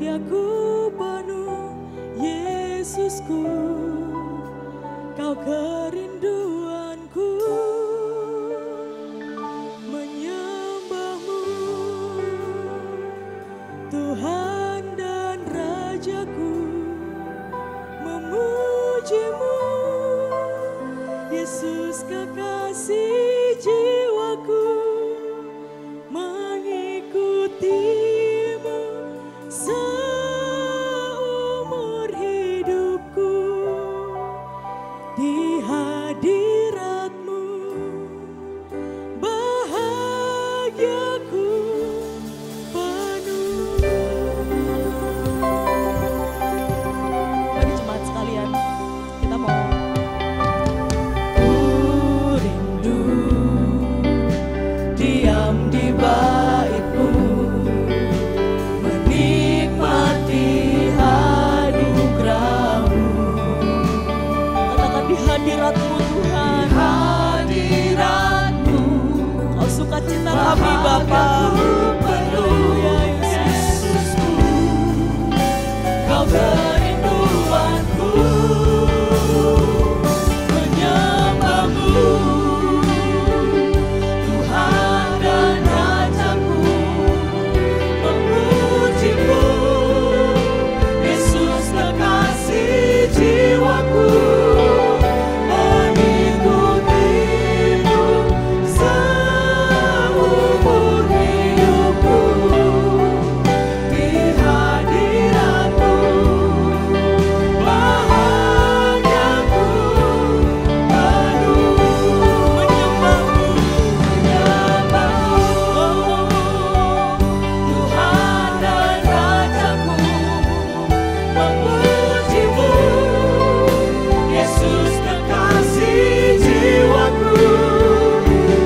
bahagiaku penuh, Yesusku, Kau kerinduanku, menyembahmu, Tuhan dan Rajaku, memujimu, Yesus kekasih jiwaku, mengikutimu seumur hidupku, di hadiratmu bahagiaku penuh. Mari jemaat sekalian, kita mau rindu diam di bait-Mu, menikmati anugerah-Mu. Katakan di hadirat-Mu Tuhan, hadirat-Mu, Kau sukacita kami Bapa. Haleluya Yesusku, Kau kerinduanku, menyembahmu, Tuhan dan Rajaku, memujimu, Yesus kekasih jiwaku, mengikutimu seumur hidupku, di hadiratmu bahagiaku penuh. Menyembahmu, Tuhan dan Rajaku, memujimu, Yesus kekasih jiwaku,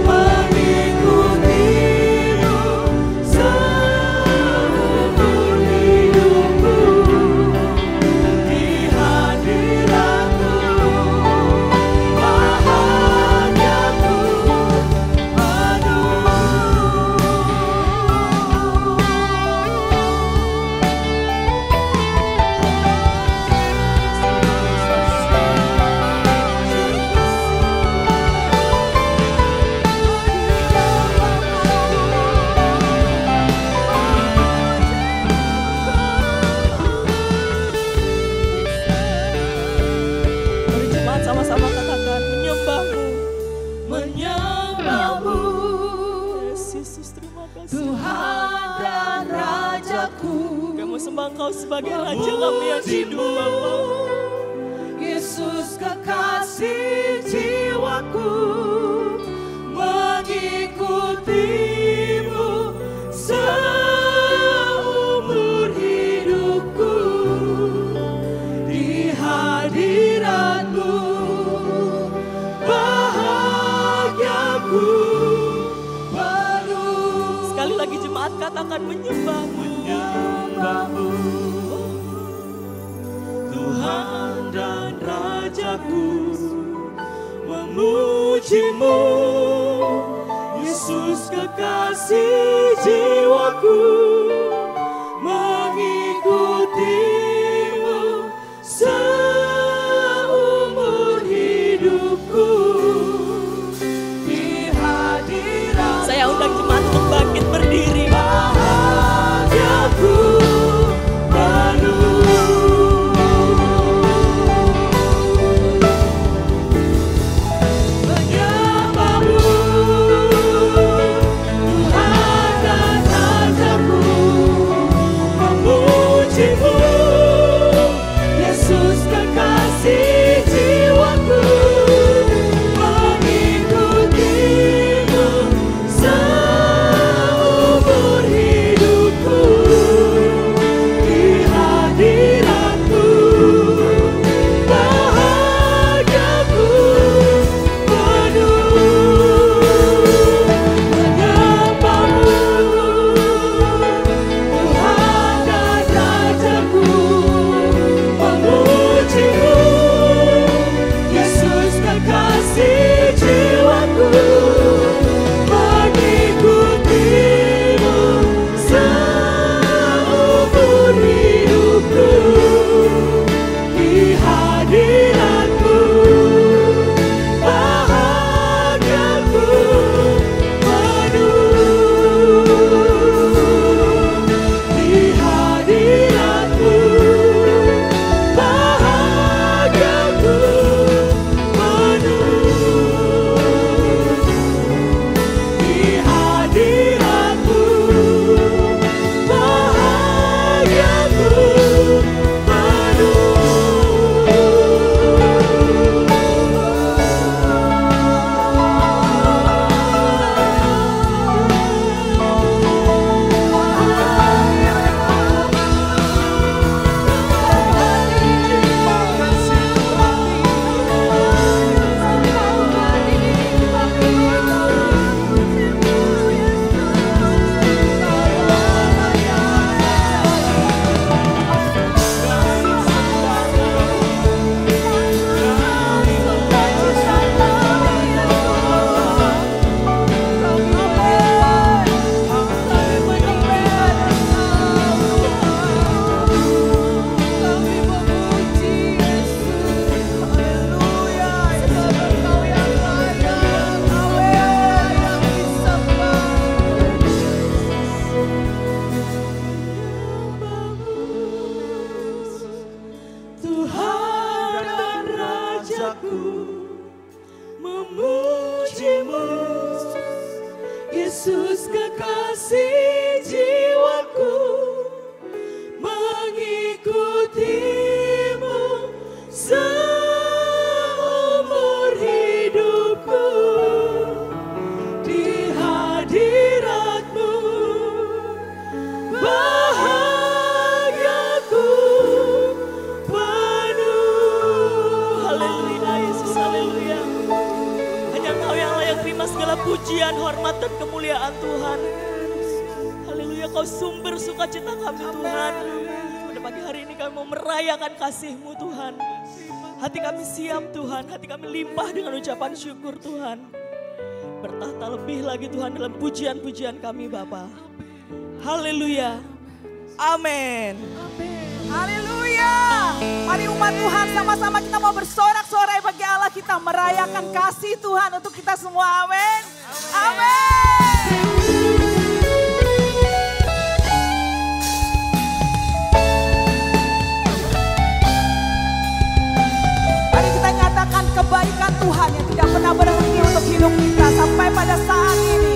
mengikutimu seumur hidupku, di hadiratmu bahagiaku Mari jemaat sama-sama katakan, menyembahmu, menyembahmu, Yesus, terima kasih Tuhan dan Rajaku. Kami sembah Engkau sebagai Raja kami yang hidup Bapa. Yesus kekasih jiwaku, mengikutimu seumur hidupku, di hadiratmu bahagiaku penuh. Sekali lagi jemaat katakan, menyembahmu, menyembahmu, Tuhan dan Rajaku, memujimu, Yesus kekasih jiwaku, mengikutimu seumur hidupku, di hadirat. Saya undang jemaat untuk bangkit berdiri. Bahagiaku penuh. Menyembahmu, Tuhan dan Rajaku, memujimu, Yesus kekasih jiwaku, mengikutimu seumur Yesus kekasih jiwaku, mengikutimu seumur hidupku. Di hadiratmu bahagiaku penuh. Haleluya Yesus, haleluya. Hanya Engkau yang layak terima segala pujian, hormat dan kemuliaan Tuhan. Haleluya, Kau sumber sukacita kami Tuhan. Pada pagi hari ini kami mau merayakan kasih-Mu Tuhan. Hati kami siap Tuhan, hati kami limpah dengan ucapan syukur Tuhan. Bertahta lebih lagi Tuhan dalam pujian-pujian kami Bapa. Haleluya. Amin. Haleluya. Mari umat Tuhan sama-sama kita mau bersorak-sorai bagi Allah, kita merayakan kasih Tuhan untuk kita semua. Amin. Amin. Mari kita nyatakan kebaikan Tuhan yang tidak pernah berhenti untuk hidup kita sampai pada saat ini.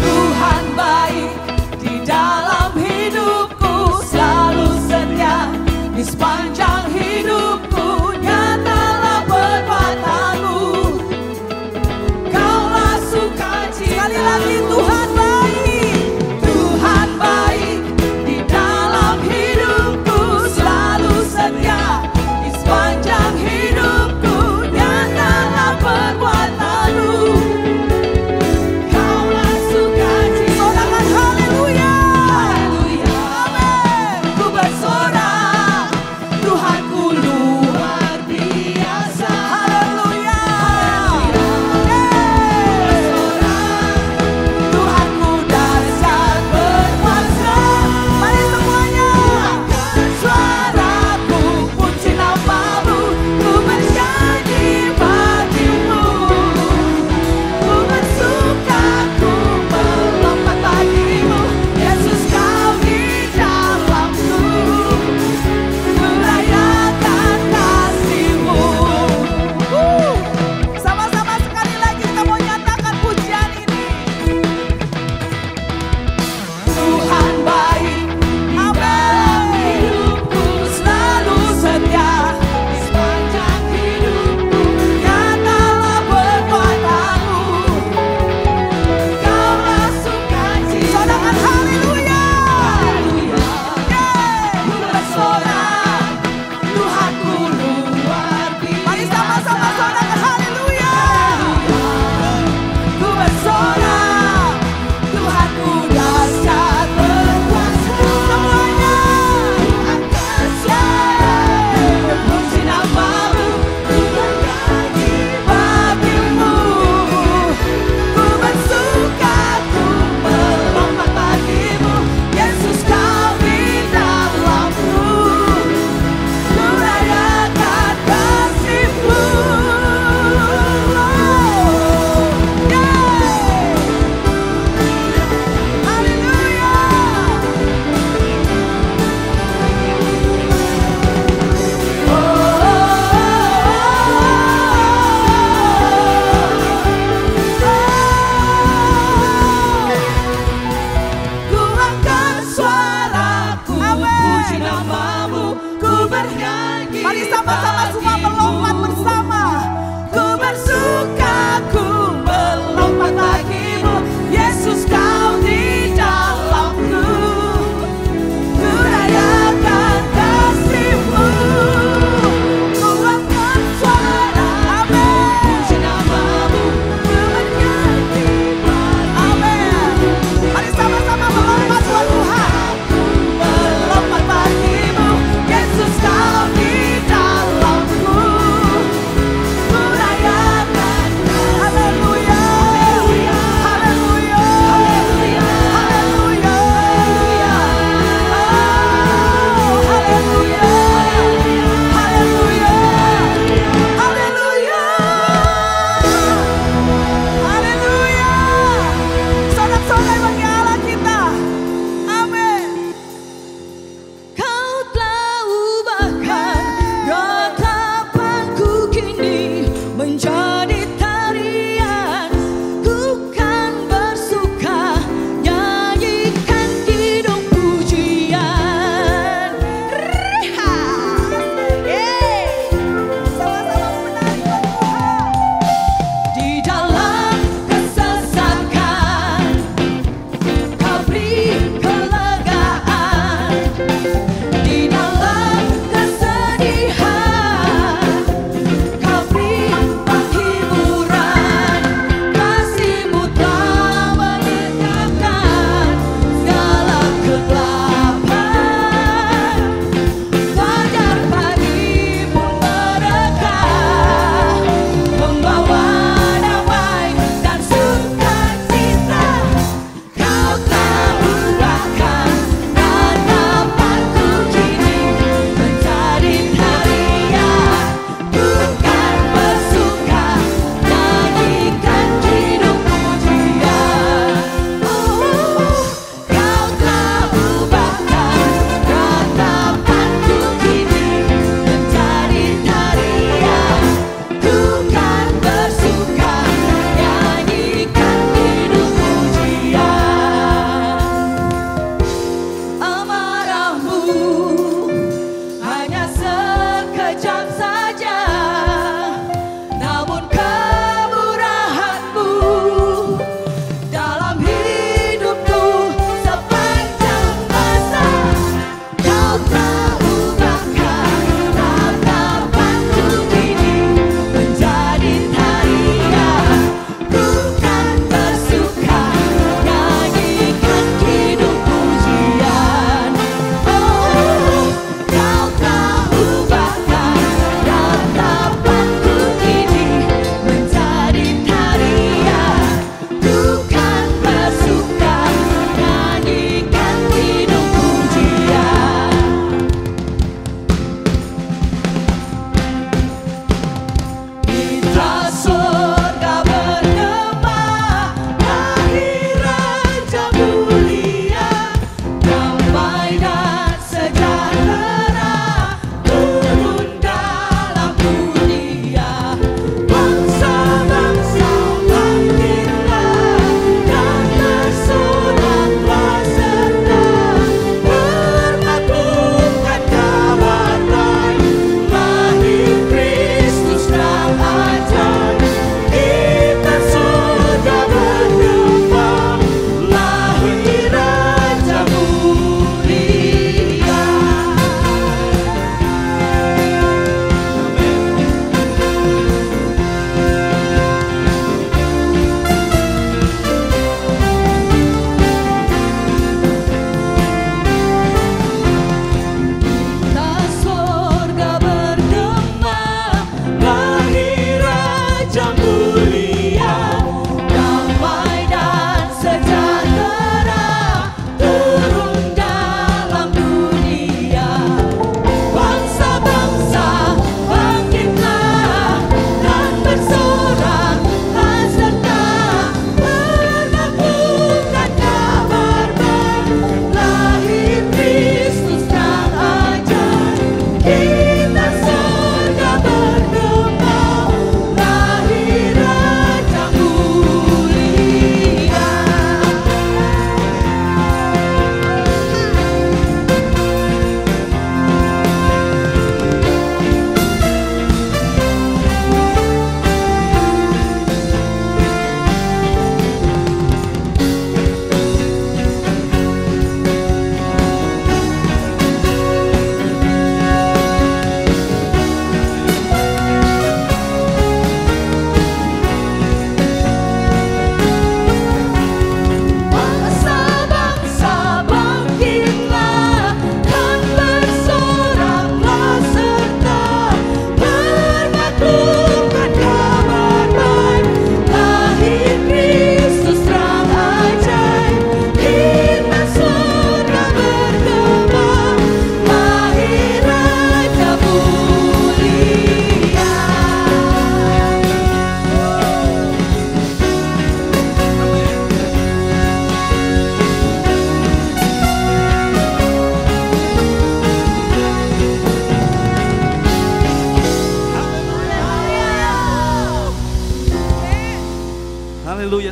Tuhan baik di dalam hidupku, selalu setia di sepanjang hidupku. Nyatalah perbuatan-Mu, Kaulah sukacita. Sekali lagi Tuhan baik. Tuhan baik di dalam hidupku, selalu setia di sepanjang hidupku. Nyatalah perbuatan-Mu, Kaulah sukacita. Sorakan haleluya. Haleluya. Amin. Ku bersorak, Tuhanku luar biasa. Haleluya. Tuhanku dahsyat berkuasa. Mari semuanya. Angkat suaraku, puji nama-Mu, ku bernyanyi bagimu. Ku bersuka, ku melompat bagimu. Yesus Kau di dalamku, ku rayakan kasih-Mu. Sama-sama sekali lagi kita mau nyatakan pujian ini. Tuhan baik di dalam hidupku, selalu setia di sepanjang hidupku. Nyatalah perbuatan-Mu, Kaulah sukacita. Sorakan haleluya. Haleluya. Ku bersorak, Tuhanku luar biasa. Mari sama-sama sorakan haleluya. Ku bersorak, Tuhanku dahsyat berkuasa. Semuanya. Angkat suara, puji nama-Mu, ku bernyanyi bagimu. Ku bersuka, ku melompat bagimu. Yesus Kau di dalamku, ku rayakan kasih-Mu. Ku angkat suaraku, puji nama-Mu, ku bernyanyi. Mari sama-sama semua melompat bersama. Ku bersuka, ku melompat bagimu. Yesus Kau di dalamku, ku rayakan kasih-Mu. Ku angkat suara, puji nama-Mu, ku bernyanyi bagimu. Amin. Mari sama-sama melompat buat Tuhan. Melompat bagimu, Yesus Kau di dalamku.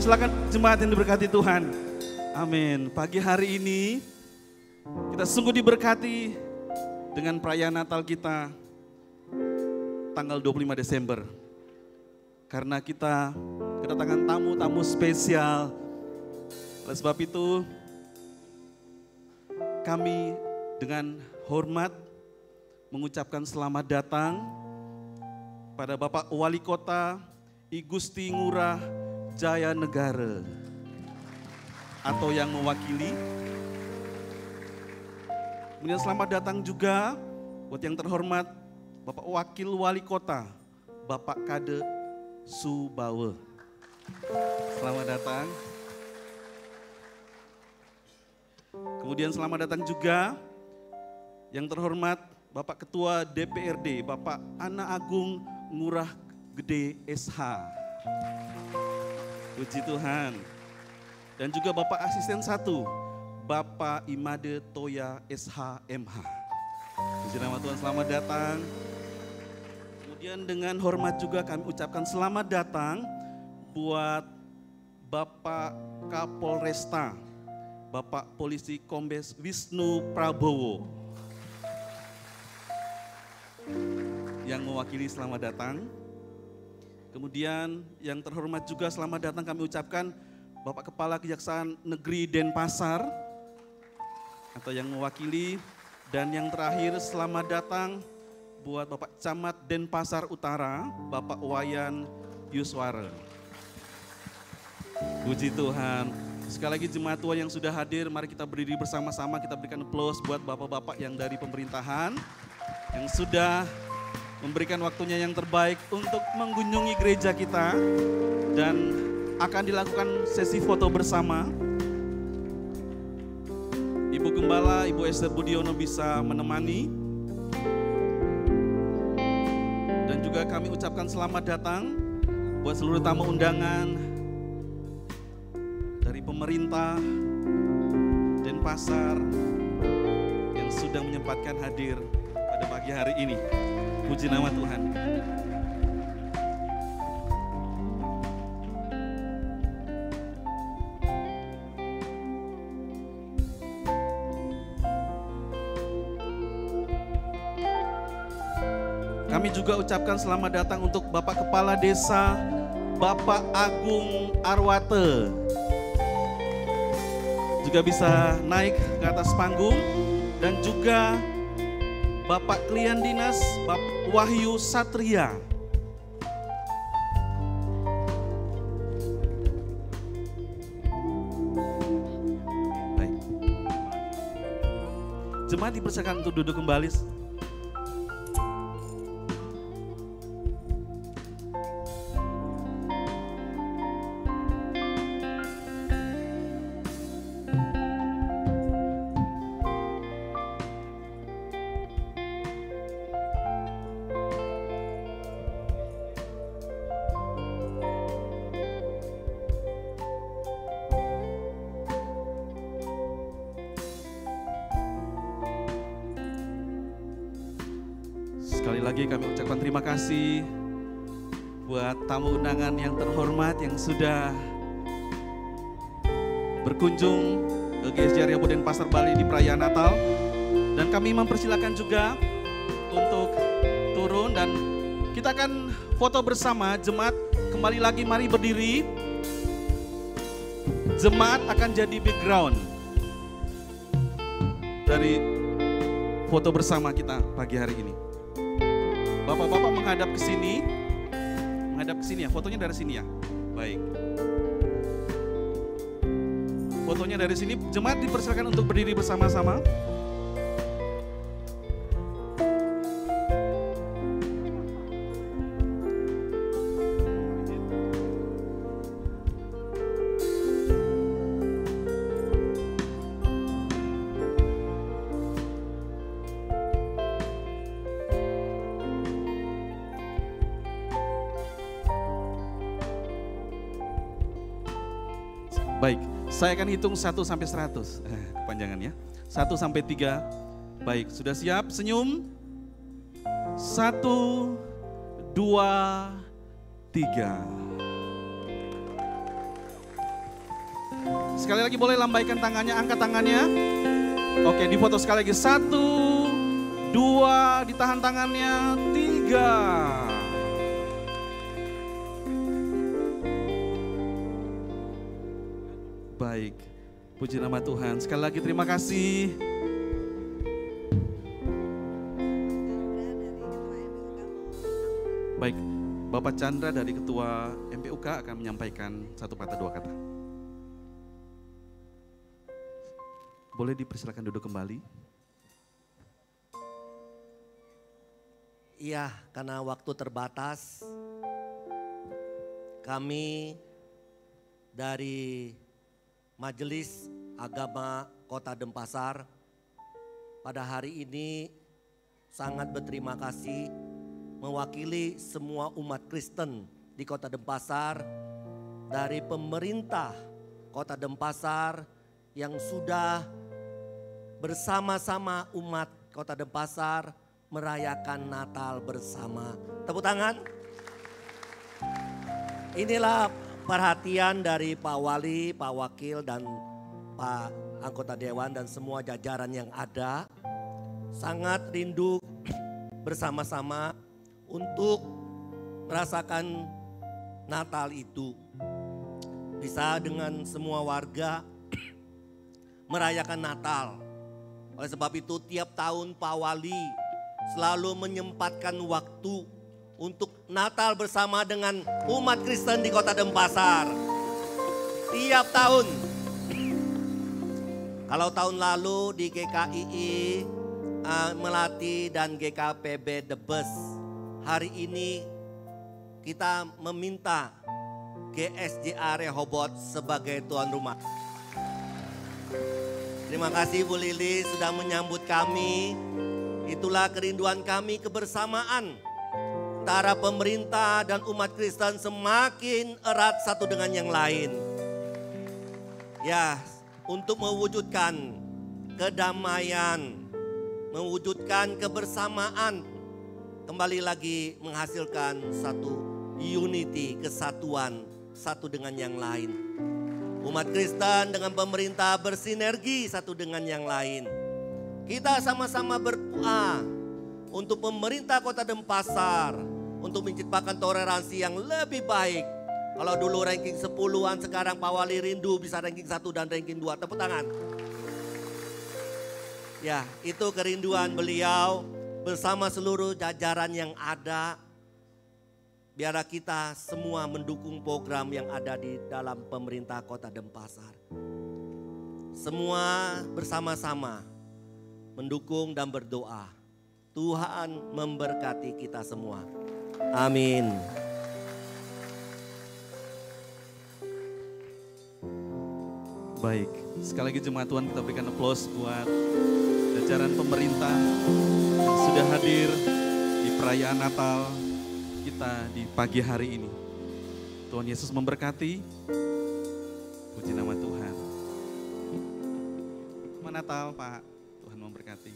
Silakan jemaat yang diberkati Tuhan. Amin. Pagi hari ini kita sungguh diberkati dengan perayaan Natal kita tanggal 25 Desember. Karena kita kedatangan tamu-tamu spesial. Oleh sebab itu kami dengan hormat mengucapkan selamat datang pada Bapak Wali Kota I Gusti Ngurah Jaya Negara atau yang mewakili. Kemudian selamat datang juga buat yang terhormat Bapak Wakil Wali Kota Bapak Kade Subawa. Selamat datang. Kemudian selamat datang juga yang terhormat Bapak Ketua DPRD Bapak Ana Agung Ngurah Gede SH. Puji Tuhan. Dan juga Bapak Asisten 1 Bapak Imade Toya SH MH. Puji nama Tuhan, selamat datang. Kemudian dengan hormat juga kami ucapkan selamat datang buat Bapak Kapolresta, Bapak Polisi Kombes Wisnu Prabowo. Yang mewakili selamat datang. Kemudian yang terhormat juga selamat datang kami ucapkan Bapak Kepala Kejaksaan Negeri Denpasar atau yang mewakili. Dan yang terakhir selamat datang buat Bapak Camat Denpasar Utara, Bapak Wayan Yuswara. Puji Tuhan. Sekali lagi jemaat Tuhan yang sudah hadir, mari kita berdiri bersama-sama, kita berikan aplaus buat bapak-bapak yang dari pemerintahan yang sudah memberikan waktunya yang terbaik untuk mengunjungi gereja kita dan akan dilakukan sesi foto bersama. Ibu Gembala, Ibu Esther Budiono bisa menemani. Dan juga kami ucapkan selamat datang buat seluruh tamu undangan dari pemerintah Denpasar yang sudah menyempatkan hadir pada pagi hari ini. Puji nama Tuhan. Kami juga ucapkan selamat datang untuk Bapak Kepala Desa, Bapak Agung Arwate. Juga bisa naik ke atas panggung. Dan juga Bapak Klien Dinas, Bapak Wahyu Satria. Baik. Jemaat dipersilakan untuk duduk kembali. Sekali lagi kami ucapkan terima kasih buat tamu undangan yang terhormat yang sudah berkunjung ke GSJ Area Denpasar Bali di perayaan Natal. Dan kami mempersilakan juga untuk turun dan kita akan foto bersama. Jemaat kembali lagi, mari berdiri. Jemaat akan jadi background dari foto bersama kita pagi hari ini. Bapak-bapak menghadap ke sini ya, fotonya dari sini ya. Baik. Fotonya dari sini, jemaat dipersilakan untuk berdiri bersama-sama. Baik, saya akan hitung 1 sampai 100. Kepanjangannya. 1 sampai 3. Baik, sudah siap? Senyum. 1, 2, 3. Sekali lagi boleh lambaikan tangannya, angkat tangannya. Oke, difoto sekali lagi. 1, 2, ditahan tangannya. 3. Baik, puji nama Tuhan. Sekali lagi terima kasih. Baik, Bapak Chandra dari Ketua MPUK akan menyampaikan 1 kata 2 kata. Boleh dipersilakan duduk kembali. Iya, karena waktu terbatas, kami dari Majelis Agama Kota Denpasar pada hari ini sangat berterima kasih mewakili semua umat Kristen di Kota Denpasar, dari pemerintah Kota Denpasar yang sudah bersama-sama umat Kota Denpasar merayakan Natal bersama. Tepuk tangan. Inilah perhatian dari Pak Wali, Pak Wakil, dan Pak Anggota Dewan dan semua jajaran yang ada. Sangat rindu bersama-sama untuk merasakan Natal itu. Bisa dengan semua warga merayakan Natal. Oleh sebab itu tiap tahun Pak Wali selalu menyempatkan waktu untuk Natal bersama dengan umat Kristen di Kota Denpasar. Tiap tahun. Kalau tahun lalu di GKII Melati dan GKPB Debes, hari ini kita meminta GSJA Rehoboth sebagai tuan rumah. Terima kasih Bu Lili sudah menyambut kami. Itulah kerinduan kami, kebersamaan antara pemerintah dan umat Kristen semakin erat satu dengan yang lain. Ya, untuk mewujudkan kedamaian, mewujudkan kebersamaan, kembali lagi menghasilkan satu unity, kesatuan satu dengan yang lain. Umat Kristen dengan pemerintah bersinergi satu dengan yang lain. Kita sama-sama berdoa untuk pemerintah Kota Denpasar untuk menciptakan toleransi yang lebih baik. Kalau dulu ranking 10-an, sekarang Pak Wali rindu bisa ranking 1 dan ranking 2. Tepuk tangan. Ya, itu kerinduan beliau bersama seluruh jajaran yang ada. Biar kita semua mendukung program yang ada di dalam pemerintah Kota Denpasar. Semua bersama-sama mendukung dan berdoa. Tuhan memberkati kita semua. Amin. Baik, sekali lagi jemaat Tuhan kita berikan aplaus buat jajaran pemerintah yang sudah hadir di perayaan Natal kita di pagi hari ini. Tuhan Yesus memberkati. Puji nama Tuhan. Selamat Natal Pak, Tuhan memberkati.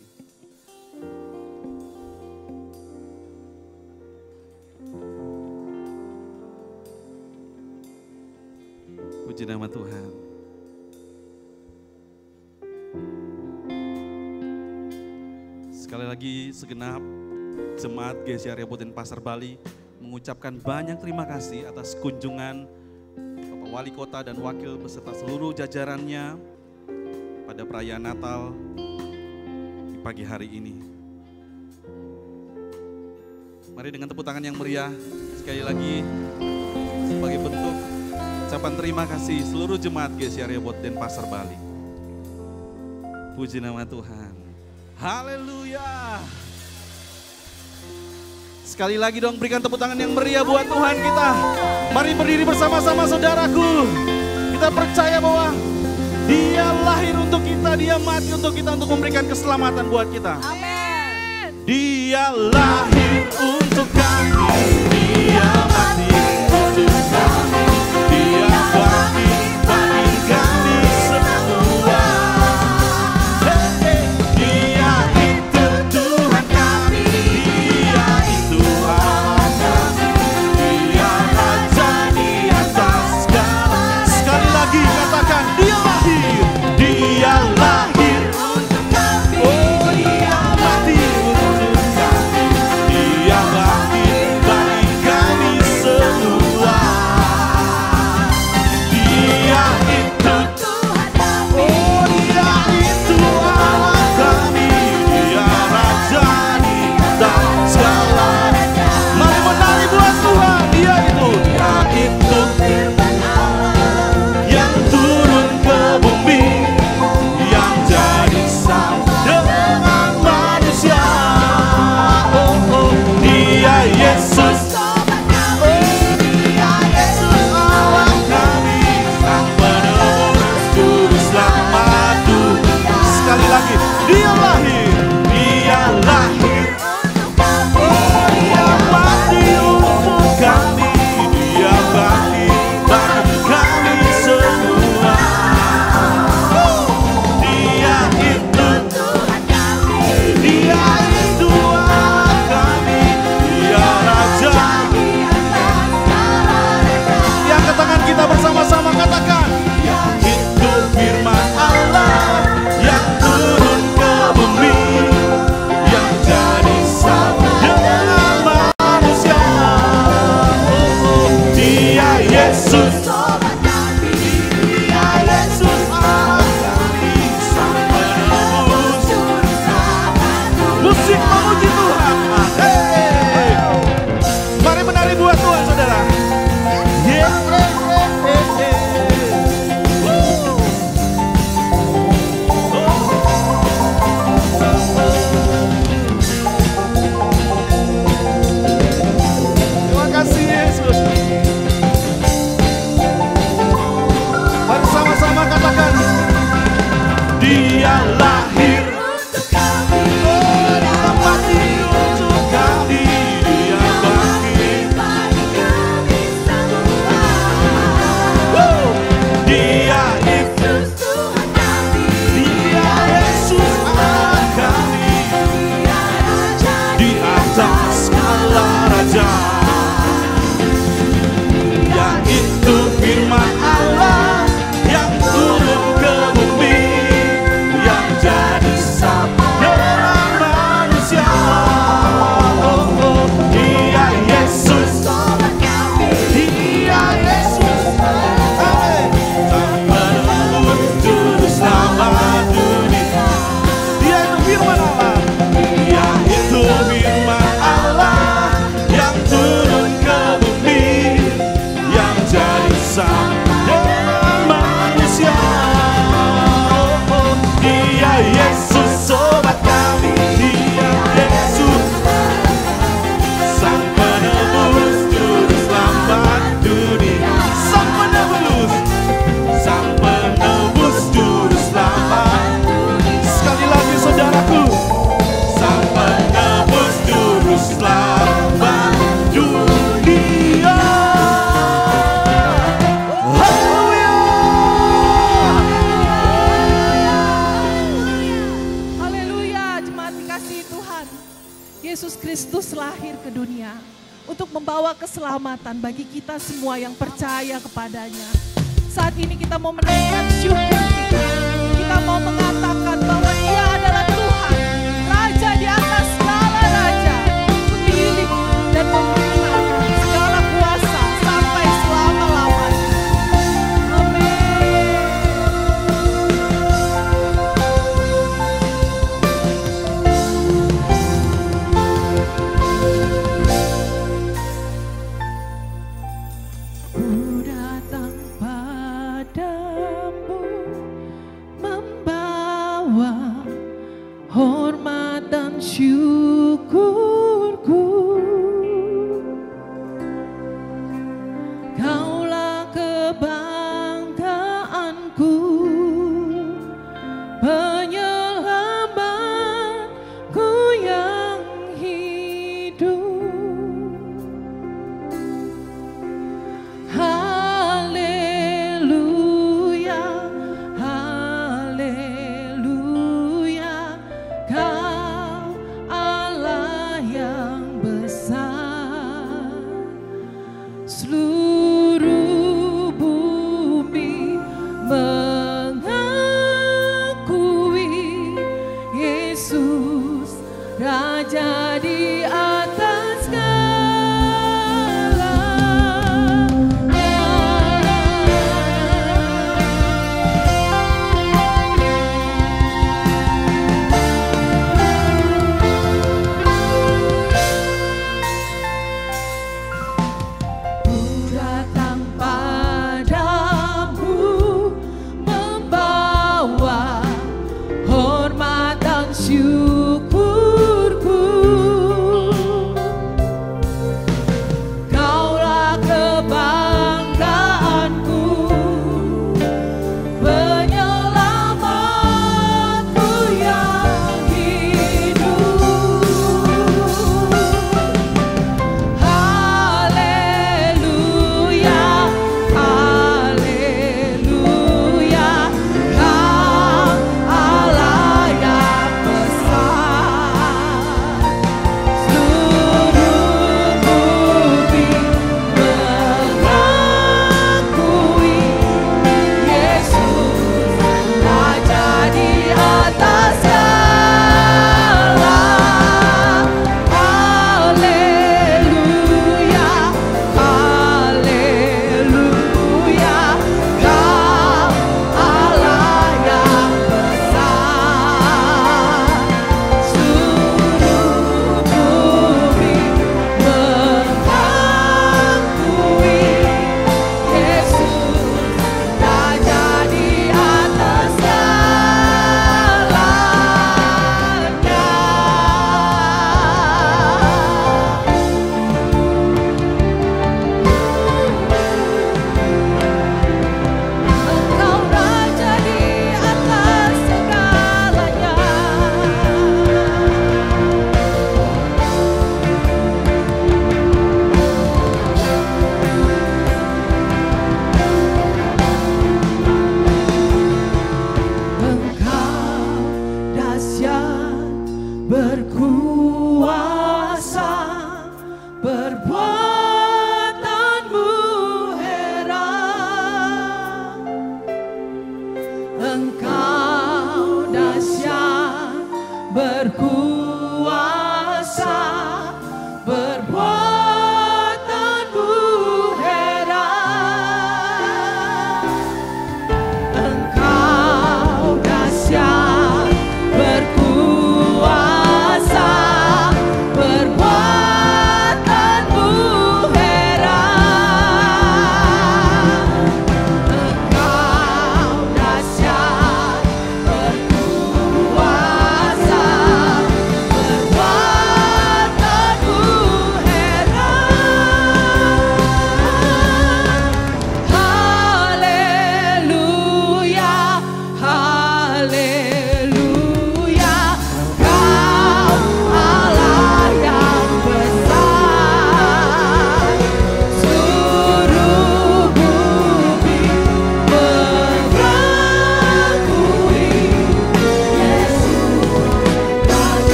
Puji nama Tuhan. Sekali lagi segenap jemaat GSJA Rehoboth Denpasar Bali mengucapkan banyak terima kasih atas kunjungan Bapak Wali Kota dan Wakil beserta seluruh jajarannya pada perayaan Natal di pagi hari ini. Mari dengan tepuk tangan yang meriah sekali lagi sebagai bentuk ucapan terima kasih seluruh jemaat GSJA Rehoboth Denpasar Bali. Puji nama Tuhan. Haleluya. Sekali lagi dong berikan tepuk tangan yang meriah buat Tuhan kita. Mari berdiri bersama-sama saudaraku. Kita percaya bahwa Dia lahir untuk kita, Dia mati untuk kita, untuk memberikan keselamatan buat kita. Amin. Dia lahir untuk kami, Dia mati untuk kami, Dia bangkit bagi kami semua. Dia itu Tuhan kami, Dia itu Allah kami, Dia Raja di atas segala. Sekali lagi katakan, Dialah Tuhan, Yesus Kristus lahir ke dunia untuk membawa keselamatan bagi kita semua yang percaya kepadanya. Saat ini kita mau menaikkan syukur kita. Kita mau mengatakan bahwa Dia adalah Tuhan, Raja di atas segala raja, pemilik dan memerintahkan segala kuasa sampai selama-lamanya. Amin. Ku datang padamu membawa hormat dan syukurku. Kaulah kebanggaanku, penyelamatku yang hidup. Haleluya, haleluya, Kau Allah yang besar. Seluruh bumi mengakui Yesus Raja di atas segala. Ku datang padamu membawa hormat dan syukurku.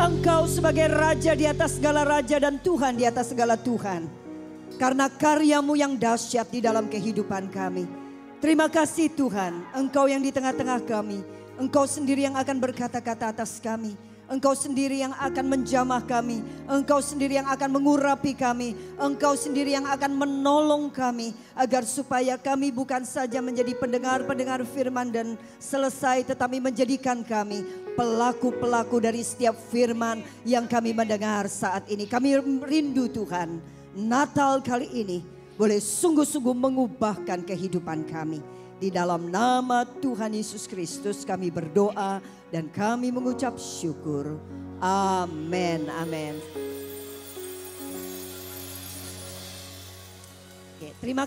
Engkau sebagai Raja di atas segala Raja dan Tuhan di atas segala Tuhan. Karena karya-Mu yang dahsyat di dalam kehidupan kami. Terima kasih Tuhan, Engkau yang di tengah-tengah kami. Engkau sendiri yang akan berkata-kata atas kami. Engkau sendiri yang akan menjamah kami. Engkau sendiri yang akan mengurapi kami. Engkau sendiri yang akan menolong kami. Agar supaya kami bukan saja menjadi pendengar-pendengar firman dan selesai. Tetapi menjadikan kami pelaku-pelaku dari setiap firman yang kami mendengar saat ini. Kami rindu Tuhan, Natal kali ini boleh sungguh-sungguh mengubahkan kehidupan kami. Di dalam nama Tuhan Yesus Kristus kami berdoa dan kami mengucap syukur. Amin, amin. Oke, terima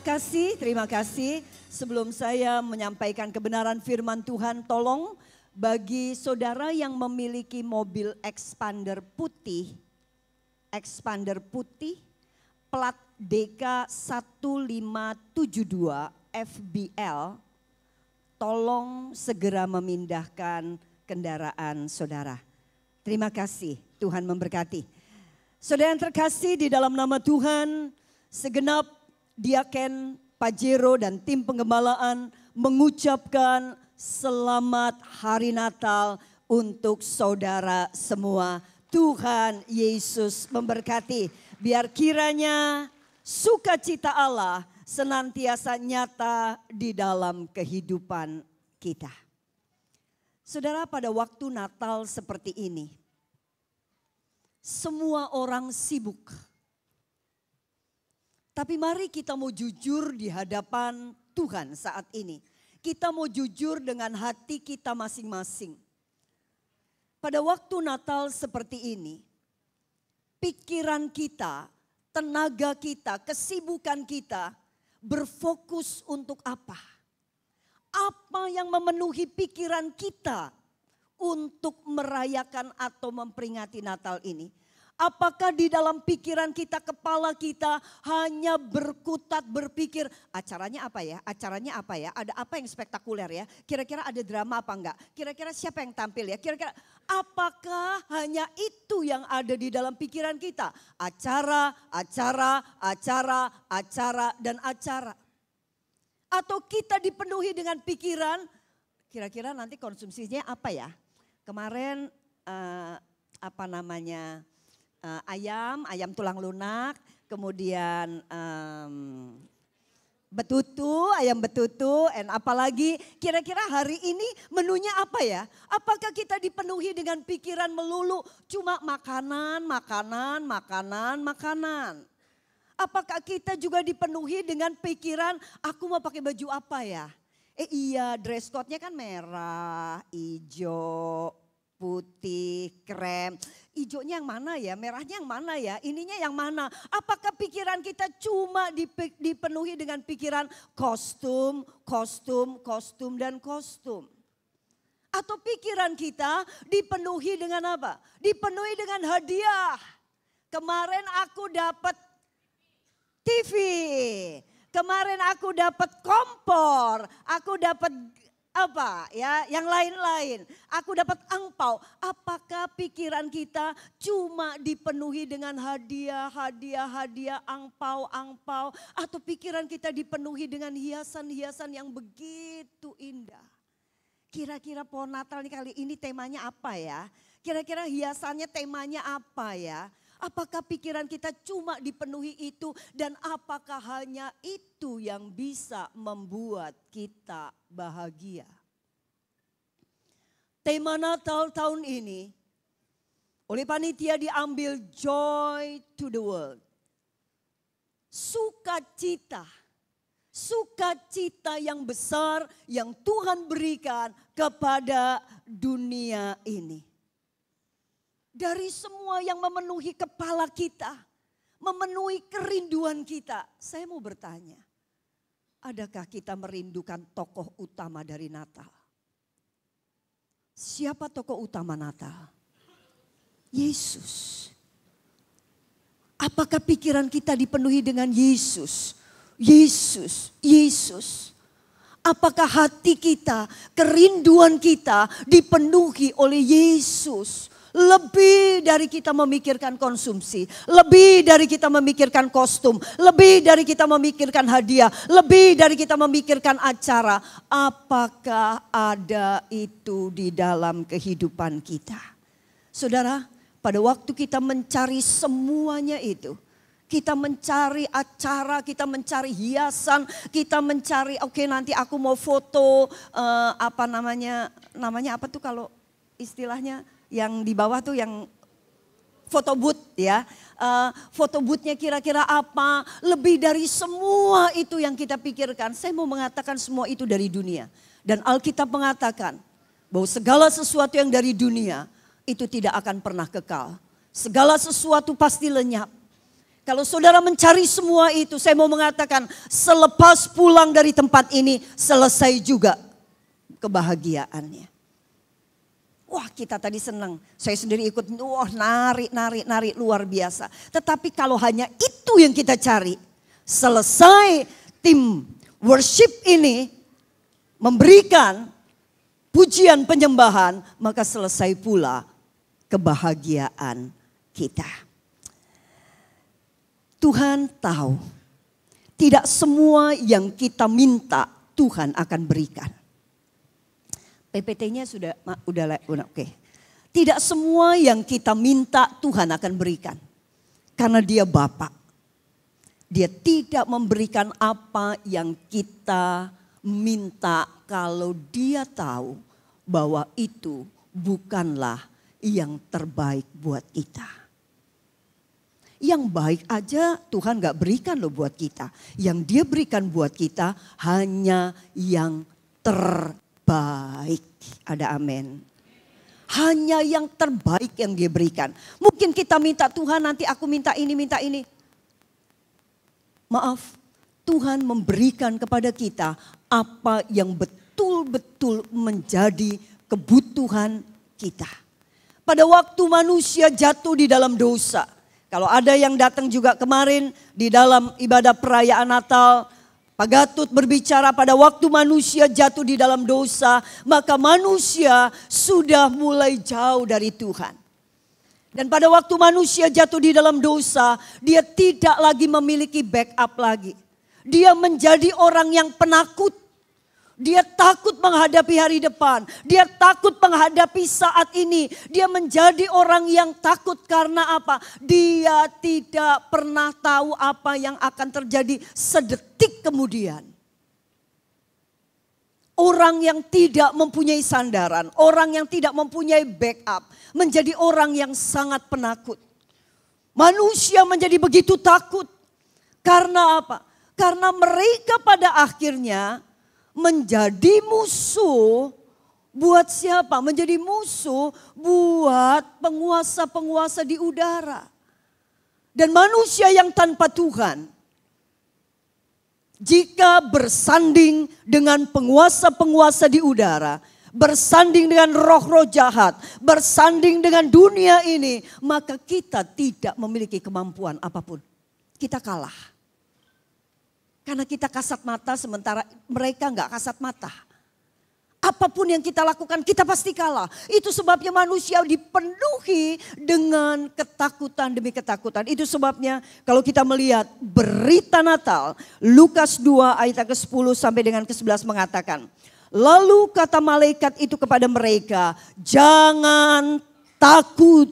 kasih. Sebelum saya menyampaikan kebenaran firman Tuhan, tolong bagi saudara yang memiliki mobil expander putih plat DK 1572 FBL, tolong segera memindahkan kendaraan saudara. Terima kasih, Tuhan memberkati. Saudara yang terkasih di dalam nama Tuhan, segenap diaken, pajero dan tim penggembalaan mengucapkan selamat hari Natal untuk saudara semua. Tuhan Yesus memberkati. Biar kiranya sukacita Allah senantiasa nyata di dalam kehidupan kita. Saudara, pada waktu Natal seperti ini, semua orang sibuk. Tapi mari kita mau jujur di hadapan Tuhan saat ini. Kita mau jujur dengan hati kita masing-masing. Pada waktu Natal seperti ini, pikiran kita, tenaga kita, kesibukan kita berfokus untuk apa? Apa yang memenuhi pikiran kita untuk merayakan atau memperingati Natal ini? Apakah di dalam pikiran kita, kepala kita hanya berkutat berpikir acaranya apa ya? Acaranya apa ya? Ada apa yang spektakuler ya? Kira-kira ada drama apa enggak? Kira-kira siapa yang tampil ya? Kira-kira apakah hanya itu yang ada di dalam pikiran kita? Acara, dan acara. Atau kita dipenuhi dengan pikiran, kira-kira nanti konsumsinya apa ya? Kemarin ayam tulang lunak, kemudian ayam betutu, dan apalagi kira-kira hari ini menunya apa ya? Apakah kita dipenuhi dengan pikiran melulu cuma makanan? Apakah kita juga dipenuhi dengan pikiran aku mau pakai baju apa ya? Iya, dress code-nya kan merah, hijau, putih, krem. Hijaunya yang mana ya, merahnya yang mana ya, ininya yang mana. Apakah pikiran kita cuma dipenuhi dengan pikiran kostum. Atau pikiran kita dipenuhi dengan apa? Dipenuhi dengan hadiah. Kemarin aku dapat TV. Kemarin aku dapat kompor. Aku dapat apa ya, yang lain-lain. Aku dapat angpau. Apakah pikiran kita cuma dipenuhi dengan hadiah, angpau. Atau pikiran kita dipenuhi dengan hiasan-hiasan yang begitu indah. Kira-kira pohon Natal kali ini temanya apa ya? Kira-kira hiasannya temanya apa ya? Apakah pikiran kita cuma dipenuhi itu dan apakah hanya itu yang bisa membuat kita bahagia? Tema Natal tahun ini oleh panitia diambil Joy to the World. Sukacita yang besar yang Tuhan berikan kepada dunia ini. Dari semua yang memenuhi kepala kita, memenuhi kerinduan kita. Saya mau bertanya, adakah kita merindukan tokoh utama dari Natal? Siapa tokoh utama Natal? Yesus. Apakah pikiran kita dipenuhi dengan Yesus? Yesus. Apakah hati kita, kerinduan kita dipenuhi oleh Yesus? Lebih dari kita memikirkan konsumsi, lebih dari kita memikirkan kostum, lebih dari kita memikirkan hadiah, lebih dari kita memikirkan acara. Apakah ada itu di dalam kehidupan kita? Saudara, pada waktu kita mencari semuanya itu, kita mencari acara, kita mencari hiasan, kita mencari oke, nanti aku mau foto apa namanya apa tuh kalau istilahnya yang di bawah tuh yang foto booth ya. Foto boothnya kira-kira apa, lebih dari semua itu yang kita pikirkan. Saya mau mengatakan semua itu dari dunia. Dan Alkitab mengatakan bahwa segala sesuatu yang dari dunia itu tidak akan pernah kekal. Segala sesuatu pasti lenyap. Kalau saudara mencari semua itu, saya mau mengatakan selepas pulang dari tempat ini selesai juga kebahagiaannya. Wah, kita tadi senang. Saya sendiri ikut, wah nari luar biasa. Tetapi kalau hanya itu yang kita cari, selesai tim worship ini memberikan pujian penyembahan, maka selesai pula kebahagiaan kita. Tuhan tahu tidak semua yang kita minta Tuhan akan berikan. PPT-nya sudah oke. Tidak semua yang kita minta Tuhan akan berikan. Karena Dia Bapa. Dia tidak memberikan apa yang kita minta kalau Dia tahu bahwa itu bukanlah yang terbaik buat kita. Yang baik aja Tuhan gak berikan loh buat kita. Yang Dia berikan buat kita hanya yang terbaik. Ada amin. Hanya yang terbaik yang Dia berikan. Mungkin kita minta Tuhan nanti aku minta ini, minta ini. Maaf, Tuhan memberikan kepada kita apa yang betul-betul menjadi kebutuhan kita. Pada waktu manusia jatuh di dalam dosa. Kalau ada yang datang juga kemarin di dalam ibadah perayaan Natal, Pak Gatut berbicara pada waktu manusia jatuh di dalam dosa, maka manusia sudah mulai jauh dari Tuhan. Dan pada waktu manusia jatuh di dalam dosa, dia tidak lagi memiliki backup lagi. Dia menjadi orang yang penakut. Dia takut menghadapi hari depan. Dia takut menghadapi saat ini. Dia menjadi orang yang takut karena apa? Dia tidak pernah tahu apa yang akan terjadi sedetik kemudian. Orang yang tidak mempunyai sandaran, orang yang tidak mempunyai backup, menjadi orang yang sangat penakut. Manusia menjadi begitu takut. Karena apa? Karena mereka pada akhirnya menjadi musuh buat siapa? Menjadi musuh buat penguasa-penguasa di udara. Dan manusia yang tanpa Tuhan, jika bersanding dengan penguasa-penguasa di udara, bersanding dengan roh-roh jahat, bersanding dengan dunia ini, maka kita tidak memiliki kemampuan apapun. Kita kalah. Karena kita kasat mata sementara mereka enggak kasat mata. Apapun yang kita lakukan kita pasti kalah. Itu sebabnya manusia dipenuhi dengan ketakutan demi ketakutan. Itu sebabnya kalau kita melihat berita Natal, Lukas 2 ayat ke-10 sampai dengan ke-11 mengatakan, lalu kata malaikat itu kepada mereka, jangan takut.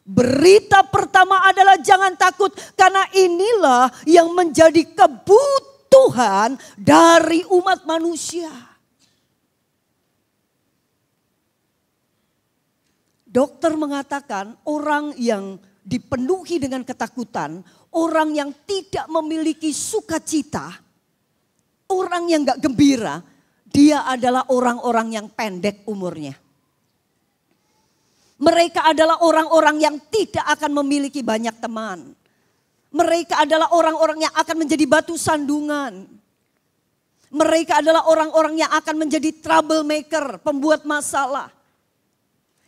Berita pertama adalah jangan takut karena inilah yang menjadi kebutuhan dari umat manusia. Dokter mengatakan orang yang dipenuhi dengan ketakutan, orang yang tidak memiliki sukacita, orang yang gak gembira, dia adalah orang-orang yang pendek umurnya. Mereka adalah orang-orang yang tidak akan memiliki banyak teman. Mereka adalah orang-orang yang akan menjadi batu sandungan. Mereka adalah orang-orang yang akan menjadi troublemaker, pembuat masalah.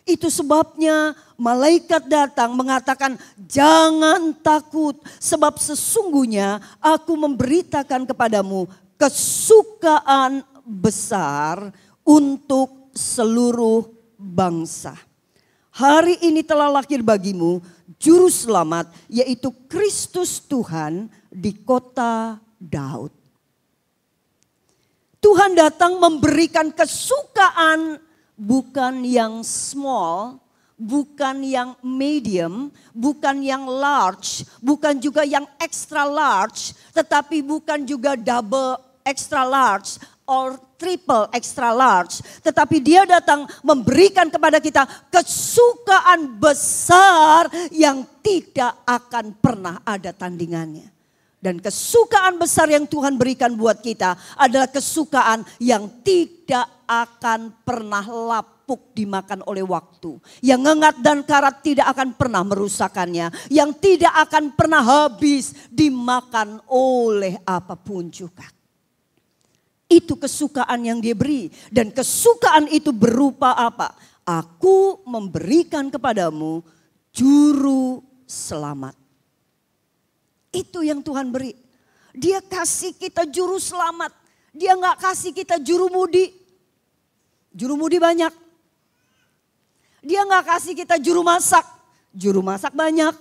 Itu sebabnya malaikat datang mengatakan jangan takut. Sebab sesungguhnya aku memberitakan kepadamu kesukaan besar untuk seluruh bangsa. Hari ini telah lahir bagimu juru selamat, yaitu Kristus Tuhan di kota Daud. Tuhan datang memberikan kesukaan bukan yang small, bukan yang medium, bukan yang large, bukan juga yang extra large, tetapi bukan juga double extra large or triple extra large. Tetapi dia datang memberikan kepada kita kesukaan besar yang tidak akan pernah ada tandingannya. Dan kesukaan besar yang Tuhan berikan buat kita adalah kesukaan yang tidak akan pernah lapuk dimakan oleh waktu. Yang ngengat dan karat tidak akan pernah merusakannya. Yang tidak akan pernah habis dimakan oleh apapun juga. Itu kesukaan yang dia beri. Dan kesukaan itu berupa apa? Aku memberikan kepadamu juru selamat. Itu yang Tuhan beri. Dia kasih kita juru selamat. Dia gak kasih kita juru mudi. Juru mudi banyak. Dia gak kasih kita juru masak. Juru masak banyak.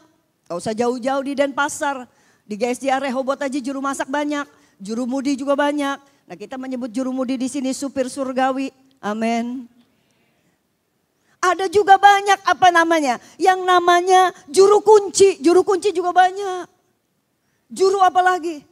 Gak usah jauh-jauh di Denpasar. Di GSDA Rehoboth aja juru masak banyak. Juru mudi juga banyak. Nah, kita menyebut juru mudi di sini supir surgawi. Amin. Ada juga banyak apa namanya? Yang namanya juru kunci. Juru kunci juga banyak. Juru apa lagi?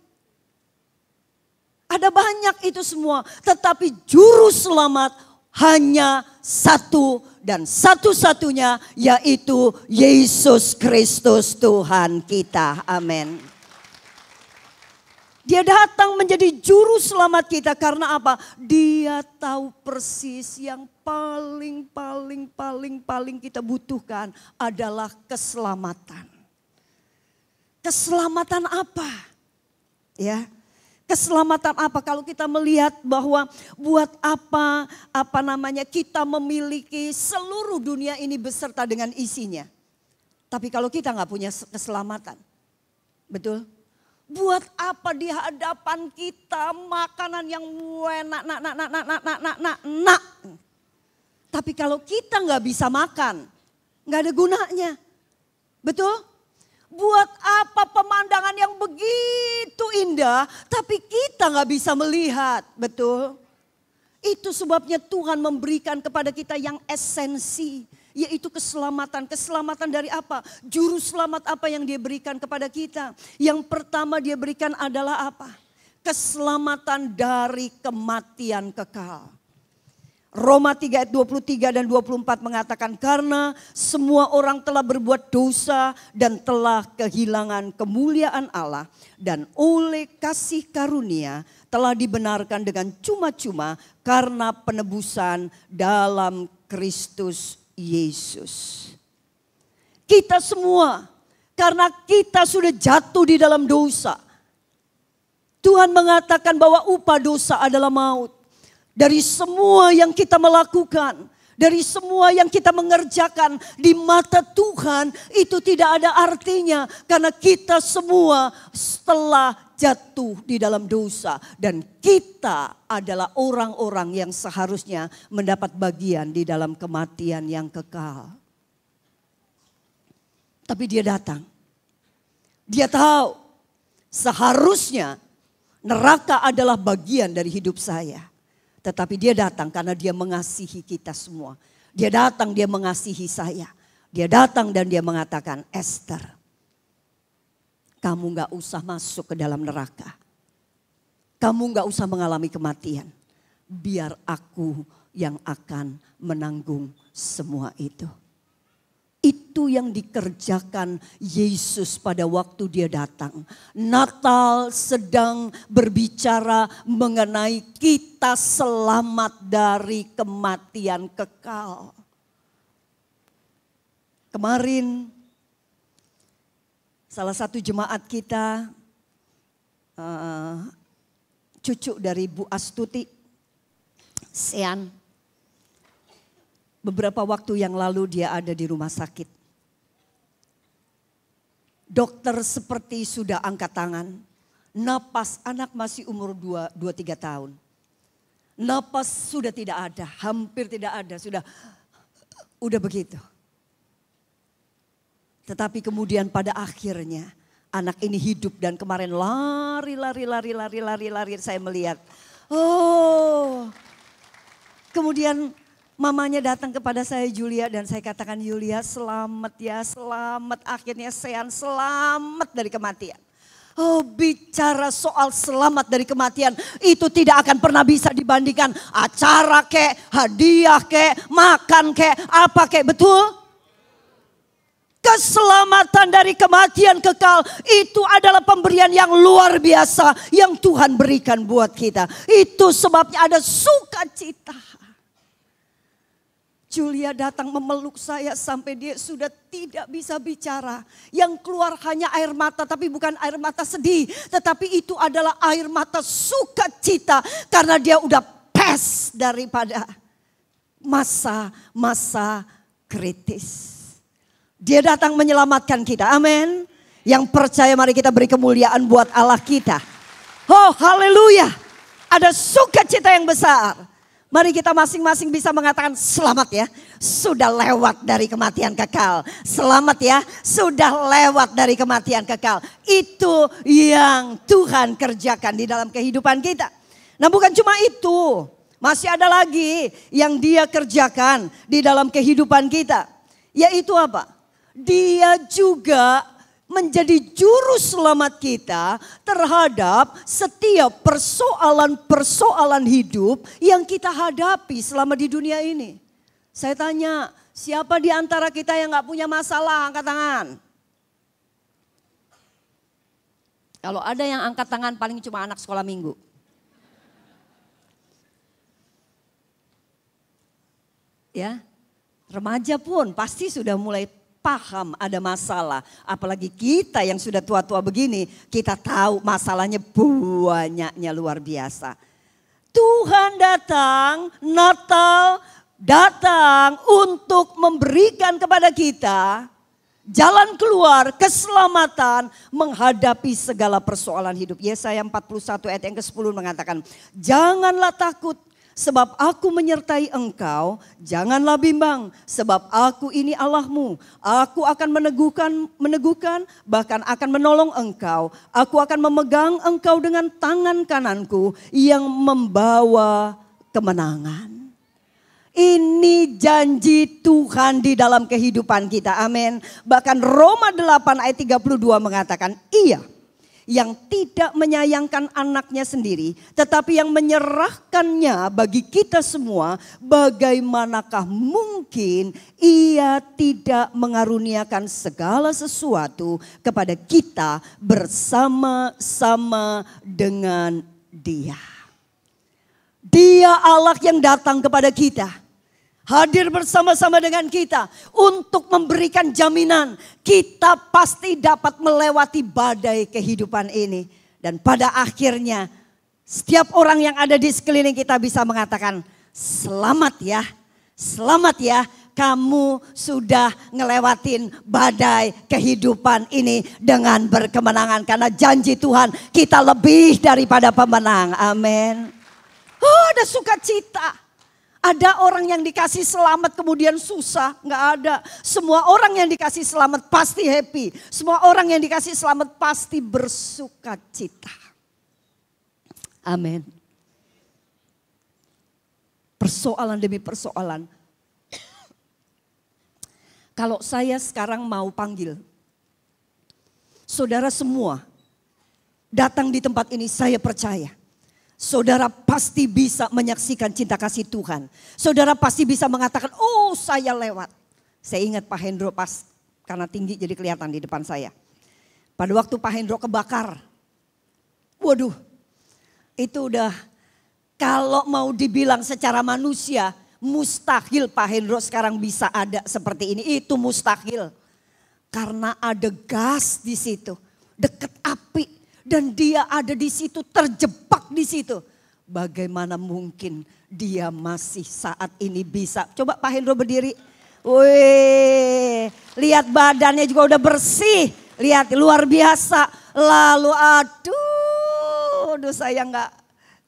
Ada banyak itu semua. Tetapi juru selamat hanya satu dan satu-satunya, yaitu Yesus Kristus Tuhan kita. Amin. Dia datang menjadi juru selamat kita karena apa? Dia tahu persis yang paling kita butuhkan adalah keselamatan. Keselamatan apa? Ya. Keselamatan apa? Kalau kita melihat bahwa buat apa namanya kita memiliki seluruh dunia ini beserta dengan isinya. Tapi kalau kita nggak punya keselamatan, betul? Buat apa di hadapan kita makanan yang enak. Tapi kalau kita nggak bisa makan, nggak ada gunanya, betul? Buat apa pemandangan yang begitu indah, tapi kita nggak bisa melihat, betul? Itu sebabnya Tuhan memberikan kepada kita yang esensi, yaitu keselamatan. Keselamatan dari apa? Juru selamat apa yang dia berikan kepada kita? Yang pertama dia berikan adalah apa? Keselamatan dari kematian kekal. Roma 3 ayat 23 dan 24 mengatakan, karena semua orang telah berbuat dosa dan telah kehilangan kemuliaan Allah, dan oleh kasih karunia telah dibenarkan dengan cuma-cuma karena penebusan dalam Kristus Yesus. Kita semua, karena kita sudah jatuh di dalam dosa, Tuhan mengatakan bahwa upah dosa adalah maut. Dari semua yang kita melakukan, dari semua yang kita mengerjakan di mata Tuhan itu tidak ada artinya. Karena kita semua setelah jatuh di dalam dosa. Dan kita adalah orang-orang yang seharusnya mendapat bagian di dalam kematian yang kekal. Tapi dia datang. Dia tahu seharusnya neraka adalah bagian dari hidup saya. Tetapi dia datang karena dia mengasihi kita semua. Dia datang, dia mengasihi saya. Dia datang dan dia mengatakan, Esther, kamu gak usah masuk ke dalam neraka. Kamu gak usah mengalami kematian. Biar aku yang akan menanggung semua itu. Itu yang dikerjakan Yesus pada waktu dia datang. Natal sedang berbicara mengenai kita selamat dari kematian kekal. Kemarin salah satu jemaat kita, cucu dari Bu Astuti, Sean. Beberapa waktu yang lalu dia ada di rumah sakit. Dokter seperti sudah angkat tangan. Napas anak masih umur 2-3 tahun. Napas sudah tidak ada, hampir tidak ada, udah begitu. Tetapi kemudian pada akhirnya anak ini hidup dan kemarin lari saya melihat. Oh, kemudian mamanya datang kepada saya Julia dan saya katakan, Julia selamat ya, selamat akhirnya Sean selamat dari kematian. Oh, bicara soal selamat dari kematian itu tidak akan pernah bisa dibandingkan acara kek, hadiah kek, makan kek, apa kek, betul? Keselamatan dari kematian kekal itu adalah pemberian yang luar biasa yang Tuhan berikan buat kita. Itu sebabnya ada sukacita. Julia datang memeluk saya sampai dia sudah tidak bisa bicara. Yang keluar hanya air mata, tapi bukan air mata sedih. Tetapi itu adalah air mata sukacita karena dia udah pass daripada masa-masa kritis. Dia datang menyelamatkan kita, amin. Yang percaya mari kita beri kemuliaan buat Allah kita. Oh haleluya, ada sukacita yang besar. Mari kita masing-masing bisa mengatakan selamat ya. Sudah lewat dari kematian kekal. Selamat ya, sudah lewat dari kematian kekal. Itu yang Tuhan kerjakan di dalam kehidupan kita. Nah bukan cuma itu. Masih ada lagi yang dia kerjakan di dalam kehidupan kita. Yaitu apa? Dia juga menjadi juru selamat kita terhadap setiap persoalan-persoalan hidup yang kita hadapi selama di dunia ini. Saya tanya, siapa di antara kita yang gak punya masalah? Angkat tangan. Kalau ada yang angkat tangan paling cuma anak sekolah minggu. Ya, remaja pun pasti sudah mulai paham ada masalah. Apalagi kita yang sudah tua-tua begini, kita tahu masalahnya banyaknya luar biasa. Tuhan datang, Natal datang untuk memberikan kepada kita jalan keluar, keselamatan menghadapi segala persoalan hidup. Yesaya 41 ayat yang ke-10 mengatakan, janganlah takut. Sebab aku menyertai engkau, janganlah bimbang, sebab aku ini Allahmu. Aku akan meneguhkan, bahkan akan menolong engkau. Aku akan memegang engkau dengan tangan kananku yang membawa kemenangan. Ini janji Tuhan di dalam kehidupan kita, amin. Bahkan Roma 8 ayat 32 mengatakan, Ia yang tidak menyayangkan anaknya sendiri, tetapi yang menyerahkannya bagi kita semua, bagaimanakah mungkin Ia tidak mengaruniakan segala sesuatu kepada kita bersama-sama dengan Dia. Dia Allah yang datang kepada kita. Hadir bersama-sama dengan kita untuk memberikan jaminan kita pasti dapat melewati badai kehidupan ini. Dan pada akhirnya setiap orang yang ada di sekeliling kita bisa mengatakan selamat ya kamu sudah ngelewatin badai kehidupan ini dengan berkemenangan. Karena janji Tuhan kita lebih daripada pemenang, amin. Oh ada sukacita. Ada orang yang dikasih selamat kemudian susah, nggak ada. Semua orang yang dikasih selamat pasti happy. Semua orang yang dikasih selamat pasti bersukacita. Amin. Persoalan demi persoalan. Kalau saya sekarang mau panggil saudara semua datang di tempat ini, saya percaya. Saudara pasti bisa menyaksikan cinta kasih Tuhan. Saudara pasti bisa mengatakan, oh saya lewat. Saya ingat Pak Hendro pas, karena tinggi jadi kelihatan di depan saya. Pada waktu Pak Hendro kebakar. Waduh, itu udah kalau mau dibilang secara manusia, mustahil Pak Hendro sekarang bisa ada seperti ini. Itu mustahil. Karena ada gas di situ, deket api. Dan dia ada di situ, terjebak di situ. Bagaimana mungkin dia masih saat ini bisa. Coba Pak Hendro berdiri. Wih, lihat badannya juga udah bersih. Lihat luar biasa. Lalu aduh saya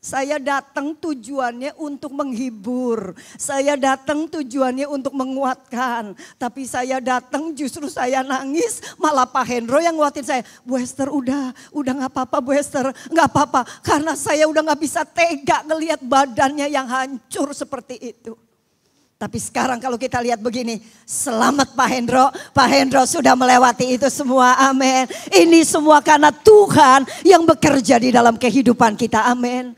Saya datang tujuannya untuk menghibur. Saya datang tujuannya untuk menguatkan. Tapi saya datang justru saya nangis. Malah Pak Hendro yang nguatin saya. Bu Esther udah gak apa-apa Bu Esther. Gak apa-apa karena saya udah gak bisa tega ngelihat badannya yang hancur seperti itu. Tapi sekarang kalau kita lihat begini, selamat Pak Hendro. Pak Hendro sudah melewati itu semua, amin. Ini semua karena Tuhan yang bekerja di dalam kehidupan kita, amin.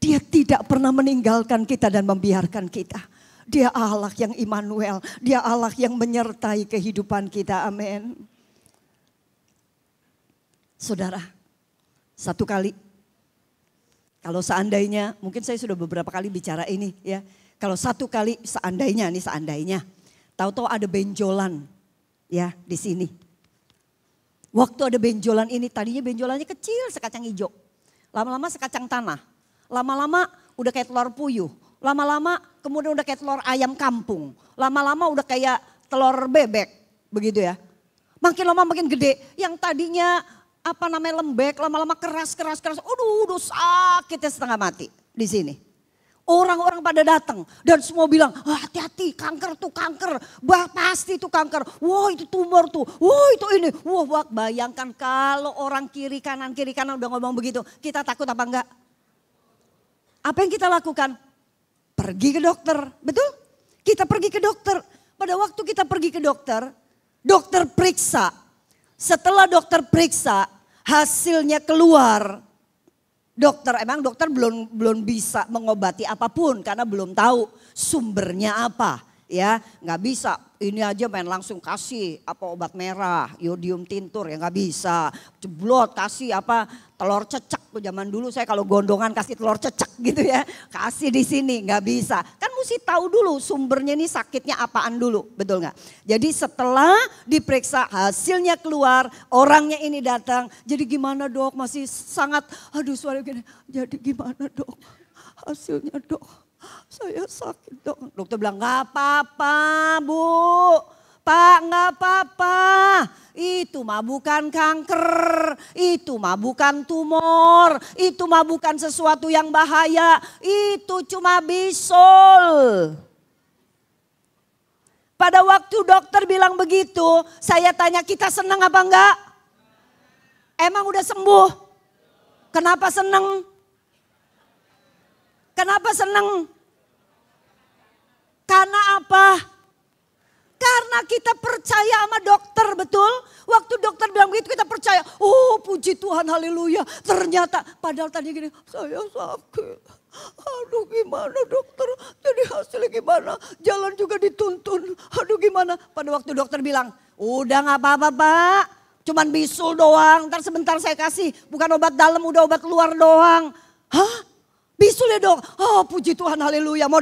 Dia tidak pernah meninggalkan kita dan membiarkan kita. Dia Allah yang Immanuel, Dia Allah yang menyertai kehidupan kita, amin. Saudara, satu kali, kalau seandainya, mungkin saya sudah beberapa kali bicara ini ya. Kalau satu kali seandainya, tahu-tahu ada benjolan ya di sini. Waktu ada benjolan ini, tadinya benjolannya kecil sekacang hijau. Lama-lama sekacang tanah. Lama-lama udah kayak telur puyuh. Lama-lama kemudian udah kayak telur ayam kampung. Lama-lama udah kayak telur bebek. Begitu ya. Makin lama makin gede. Yang tadinya lembek, lama-lama keras. Udah sakitnya setengah mati di sini. Orang-orang pada datang dan semua bilang, hati-hati kanker tuh kanker. Pasti itu kanker. Wah itu tumor tuh. Wah itu ini. Wah bayangkan kalau orang kiri kanan udah ngomong begitu. Kita takut apa enggak? Apa yang kita lakukan? Pergi ke dokter, betul? Kita pergi ke dokter. Pada waktu kita pergi ke dokter, dokter periksa. Setelah dokter periksa, hasilnya keluar. Emang dokter belum bisa mengobati apapun karena belum tahu sumbernya apa. Ya, nggak bisa. Ini aja main langsung kasih obat merah, iodium tintur ya nggak bisa. Jeblot kasih telur cecak. Zaman dulu saya kalau gondongan kasih telur cecak gitu ya. Kasih di sini nggak bisa. Kan mesti tahu dulu sumbernya ini sakitnya apaan dulu, betul nggak? Jadi setelah diperiksa hasilnya keluar, orangnya ini datang. Jadi gimana dok? Masih sangat, suara gini. Jadi gimana dok? Hasilnya dok? Saya sakit dok. Dokter bilang gak apa-apa bu. Pak gak apa-apa. Itu mah bukan kanker. Itu mah bukan tumor. Itu mah bukan sesuatu yang bahaya. Itu cuma bisul. Pada waktu dokter bilang begitu. Saya tanya kita senang apa enggak? Emang udah sembuh? Kenapa senang? Kenapa senang? Karena apa? Karena kita percaya sama dokter, betul? Waktu dokter bilang begitu kita percaya. Oh puji Tuhan, haleluya. Ternyata padahal tadi gini, saya sakit. Aduh gimana dokter, jadi hasilnya gimana? Jalan juga dituntun, aduh gimana? Pada waktu dokter bilang, udah gak apa-apa pak. Cuman bisul doang, ntar sebentar saya kasih. Bukan obat dalam, udah obat luar doang. Hah? Bisul ya dok, oh puji Tuhan haleluya, mau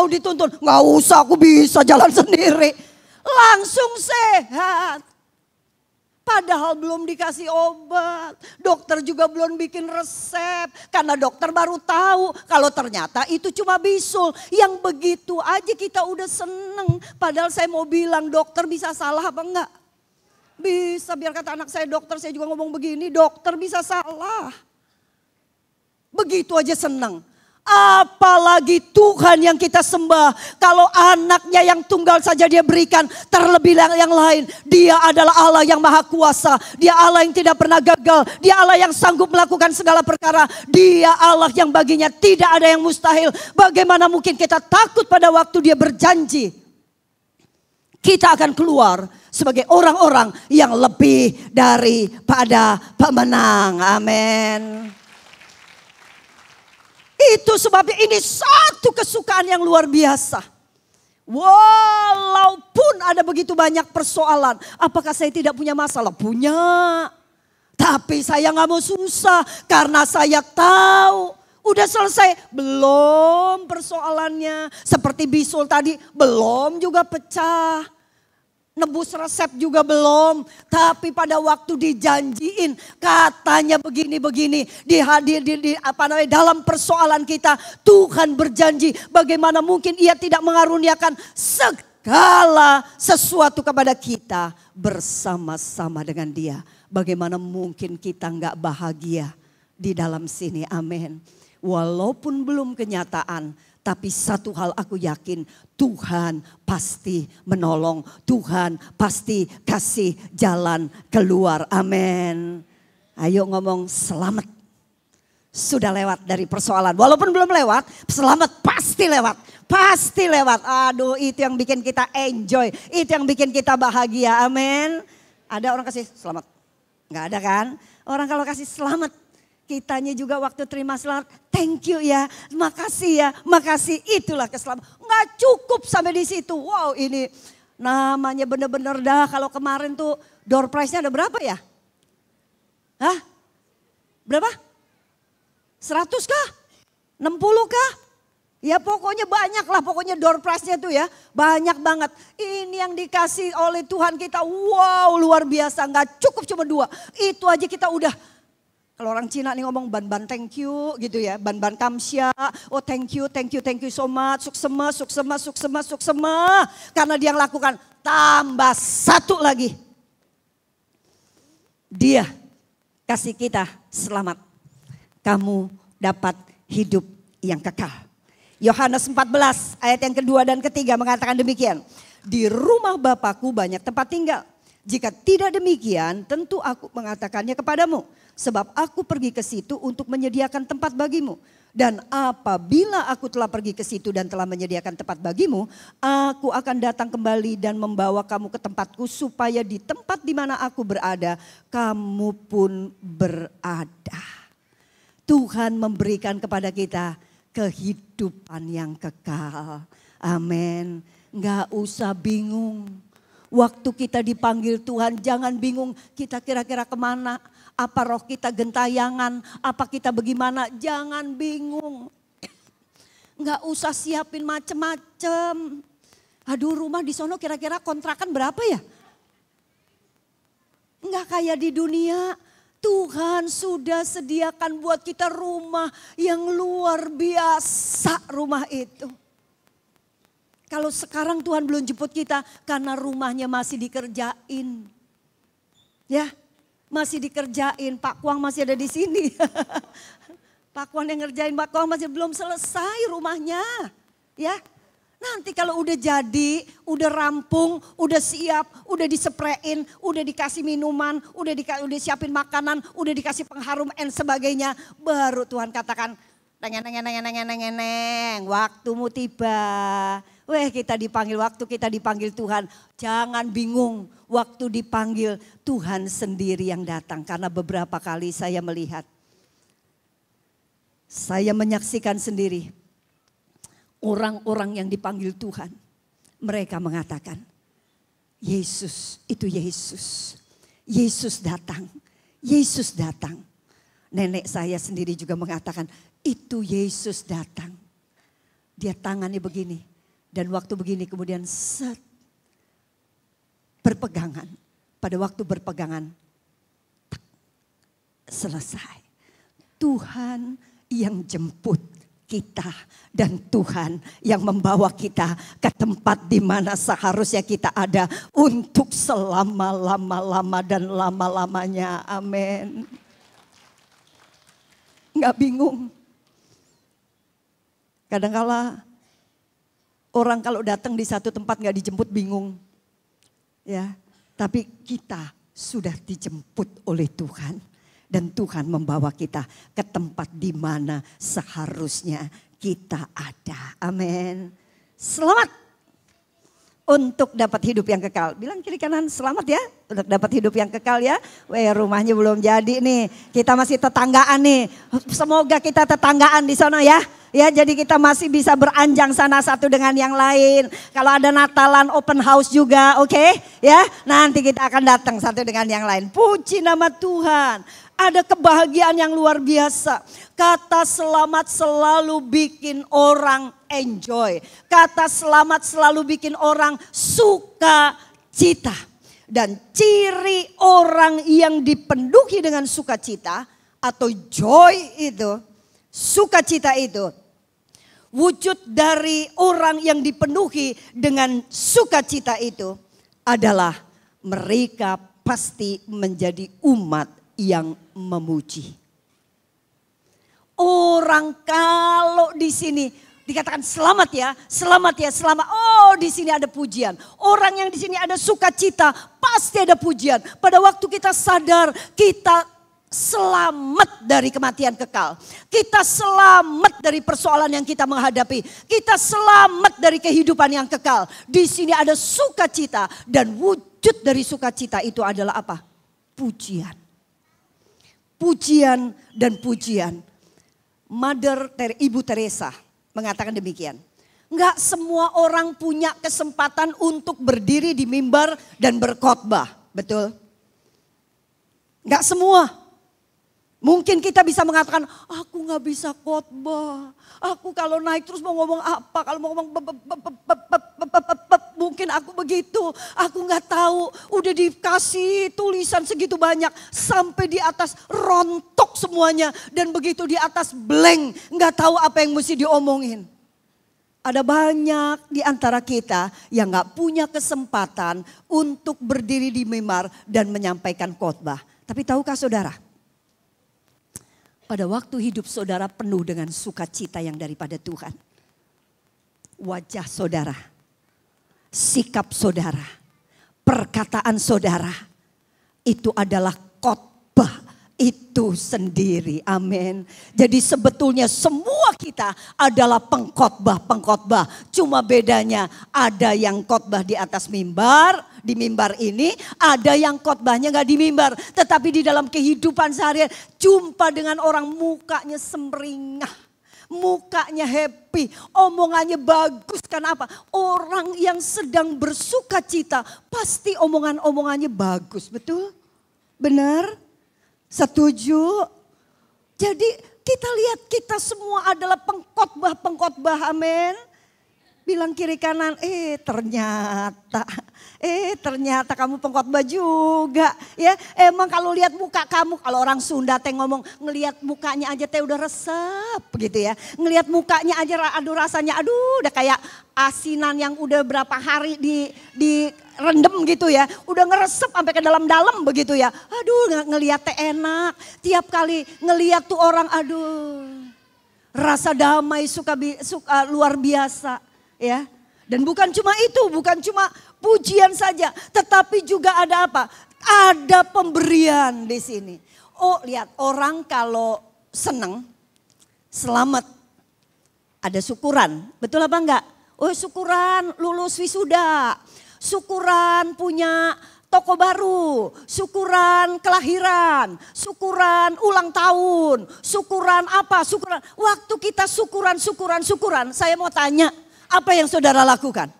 dituntun, gak usah aku bisa jalan sendiri. Langsung sehat. Padahal belum dikasih obat, dokter juga belum bikin resep. Karena dokter baru tahu kalau ternyata itu cuma bisul. Yang begitu aja kita udah seneng. Padahal saya mau bilang dokter bisa salah apa enggak? Bisa, biar kata anak saya dokter, saya juga ngomong begini, dokter bisa salah. Begitu aja senang. Apalagi Tuhan yang kita sembah. Kalau anaknya yang tunggal saja dia berikan, terlebih yang lain. Dia adalah Allah yang maha kuasa. Dia Allah yang tidak pernah gagal. Dia Allah yang sanggup melakukan segala perkara. Dia Allah yang baginya tidak ada yang mustahil. Bagaimana mungkin kita takut pada waktu dia berjanji. Kita akan keluar sebagai orang-orang yang lebih daripada pemenang. Amin. Itu sebabnya ini satu kesukaan yang luar biasa. Walaupun ada begitu banyak persoalan. Apakah saya tidak punya masalah? Punya. Tapi saya gak mau susah. Karena saya tahu. Udah selesai? Belum persoalannya. Seperti bisul tadi, belum juga pecah. Nebus resep juga belum, tapi pada waktu dijanjiin katanya begini-begini, dihadir di dalam persoalan kita, Tuhan berjanji bagaimana mungkin Ia tidak mengaruniakan segala sesuatu kepada kita bersama-sama dengan Dia. Bagaimana mungkin kita nggak bahagia di dalam sini, amin. Walaupun belum kenyataan, tapi satu hal aku yakin, Tuhan pasti menolong. Tuhan pasti kasih jalan keluar. Amin. Ayo ngomong selamat. Sudah lewat dari persoalan. Walaupun belum lewat, selamat pasti lewat. Pasti lewat. Aduh, itu yang bikin kita enjoy. Itu yang bikin kita bahagia. Amin. Ada orang kasih selamat? Enggak ada kan? Orang kalau kasih selamat, kitanya juga waktu terima selamat, thank you ya, makasih ya, makasih, itulah keselamatan. Nggak cukup sampai di situ. Wow, ini namanya bener-bener dah. Kalau kemarin tuh door prize-nya ada berapa ya? Hah? Berapa? 100 kah? 60 kah? Ya pokoknya banyak lah, pokoknya door prize-nya tuh ya banyak banget. Ini yang dikasih oleh Tuhan kita, wow luar biasa, nggak cukup cuma 2. Itu aja kita udah. Kalau orang Cina nih ngomong ban-ban thank you gitu ya. Ban-ban kamsya. Oh thank you so much. Suksema, suksema, suksema, suksema. Karena dia yang lakukan. Tambah 1 lagi. Dia kasih kita selamat. Kamu dapat hidup yang kekal. Yohanes 14 ayat yang kedua dan ketiga mengatakan demikian. Di rumah Bapakku banyak tempat tinggal. Jika tidak demikian tentu aku mengatakannya kepadamu. Sebab aku pergi ke situ untuk menyediakan tempat bagimu. Dan apabila aku telah pergi ke situ dan telah menyediakan tempat bagimu, aku akan datang kembali dan membawa kamu ke tempatku supaya di tempat di mana aku berada, kamu pun berada. Tuhan memberikan kepada kita kehidupan yang kekal. Amin. Nggak usah bingung. Waktu kita dipanggil Tuhan jangan bingung kita kira-kira kemana. Apa roh kita gentayangan, apa kita bagaimana, jangan bingung. Nggak usah siapin macem-macem. Aduh rumah di sono kira-kira kontrakan berapa ya? Nggak kayak di dunia. Tuhan sudah sediakan buat kita rumah yang luar biasa rumah itu. Kalau sekarang Tuhan belum jemput kita karena rumahnya masih dikerjain. Ya, masih dikerjain. Pak Kuang masih ada di sini. Pak Kuang yang ngerjain, Pak Kuang masih belum selesai rumahnya. Ya, nanti kalau udah jadi, udah rampung, udah siap, udah diseprein, udah dikasih minuman, udah siapin makanan, udah dikasih pengharum and sebagainya. Baru Tuhan katakan, neng, waktumu tiba. Kita dipanggil, waktu kita dipanggil Tuhan. Jangan bingung, waktu dipanggil Tuhan sendiri yang datang. Karena beberapa kali saya melihat, saya menyaksikan sendiri. Orang-orang yang dipanggil Tuhan, mereka mengatakan, Yesus itu Yesus. Yesus datang, Yesus datang. Nenek saya sendiri juga mengatakan, itu Yesus datang. Dia tangannya begini. Dan waktu begini kemudian berpegangan. Pada waktu berpegangan, selesai. Tuhan yang jemput kita dan Tuhan yang membawa kita ke tempat di mana seharusnya kita ada untuk selama-lama dan lama-lamanya. Amin. Nggak bingung. Kadang-kala orang kalau datang di satu tempat nggak dijemput bingung. Ya, tapi kita sudah dijemput oleh Tuhan. Dan Tuhan membawa kita ke tempat di mana seharusnya kita ada. Amin. Selamat untuk dapat hidup yang kekal. Bilang kiri kanan selamat ya untuk dapat hidup yang kekal ya. Rumahnya belum jadi nih. Kita masih tetanggaan nih. Semoga kita tetanggaan di sana ya. Ya, jadi kita masih bisa beranjang sana satu dengan yang lain. Kalau ada Natalan open house juga, oke? Ya, nanti kita akan datang satu dengan yang lain. Puji nama Tuhan. Ada kebahagiaan yang luar biasa. Kata selamat selalu bikin orang enjoy. Kata selamat selalu bikin orang suka cita. Dan ciri orang yang dipenuhi dengan sukacita atau joy itu, sukacita itu, wujud dari orang yang dipenuhi dengan sukacita itu adalah mereka pasti menjadi umat yang memuji. Orang kalau di sini dikatakan selamat ya, selamat ya, selamat. Oh, di sini ada pujian. Orang yang di sini ada sukacita, pasti ada pujian. Pada waktu kita sadar kita selamat dari kematian kekal. Kita selamat dari persoalan yang kita menghadapi. Kita selamat dari kehidupan yang kekal. Di sini ada sukacita dan wujud dari sukacita itu adalah apa? Pujian. Pujian dan pujian. Ibu Teresa mengatakan demikian. Enggak semua orang punya kesempatan untuk berdiri di mimbar dan berkhotbah. Betul? Enggak semua. Mungkin kita bisa mengatakan, aku gak bisa khotbah. Aku kalau naik terus mau ngomong apa, kalau mau ngomong mungkin aku begitu. Aku gak tahu, udah dikasih tulisan segitu banyak. Sampai di atas rontok semuanya. Dan begitu di atas blank, gak tahu apa yang mesti diomongin. Ada banyak di antara kita yang gak punya kesempatan untuk berdiri di mimbar dan menyampaikan khotbah. Tapi tahukah saudara? Pada waktu hidup saudara penuh dengan sukacita yang daripada Tuhan. Wajah saudara, sikap saudara, perkataan saudara, itu adalah khotbah itu sendiri. Amin. Jadi sebetulnya semua kita adalah pengkhotbah-pengkhotbah. Cuma bedanya ada yang khotbah di atas mimbar. Di mimbar ini ada yang khotbahnya gak di mimbar. Tetapi di dalam kehidupan seharian jumpa dengan orang mukanya semringah. Mukanya happy, omongannya bagus. Kenapa? Orang yang sedang bersuka cita pasti omongannya bagus. Betul? Benar? Setuju? Jadi kita lihat kita semua adalah pengkhotbah-pengkhotbah. Amin. Bilang kiri kanan, ternyata kamu pengkhotbah juga. Ya, emang kalau lihat muka kamu, kalau orang Sunda teh ngomong ngelihat mukanya aja teh udah resep gitu ya. Ngelihat mukanya aja aduh rasanya udah kayak asinan yang udah berapa hari di rendem gitu ya. Udah ngeresep sampai ke dalam-dalam begitu ya. Aduh, ngelihat teh enak. Tiap kali ngelihat tuh orang rasa damai suka luar biasa. Ya, dan bukan cuma itu, bukan cuma pujian saja, tetapi juga ada apa? Ada pemberian di sini. Oh, lihat orang kalau senang, selamat, ada syukuran, betul apa enggak? Oh, syukuran lulus wisuda, syukuran punya toko baru, syukuran kelahiran, syukuran ulang tahun, syukuran apa? Syukuran. Waktu kita syukuran, saya mau tanya. Apa yang saudara lakukan?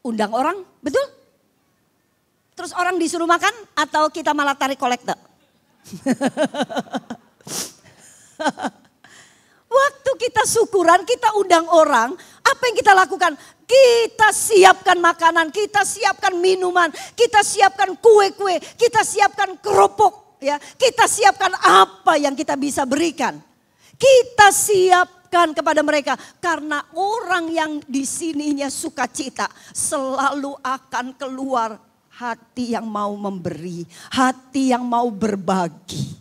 Undang orang, betul? Terus orang disuruh makan atau kita malah tarik kolektor? Waktu kita syukuran, kita undang orang, apa yang kita lakukan? Kita siapkan makanan, kita siapkan minuman, kita siapkan kue-kue, kita siapkan kerupuk, ya. Kita siapkan apa yang kita bisa berikan. Kita siapkan kepada mereka karena orang yang di sininya sukacita selalu akan keluar hati yang mau memberi, hati yang mau berbagi.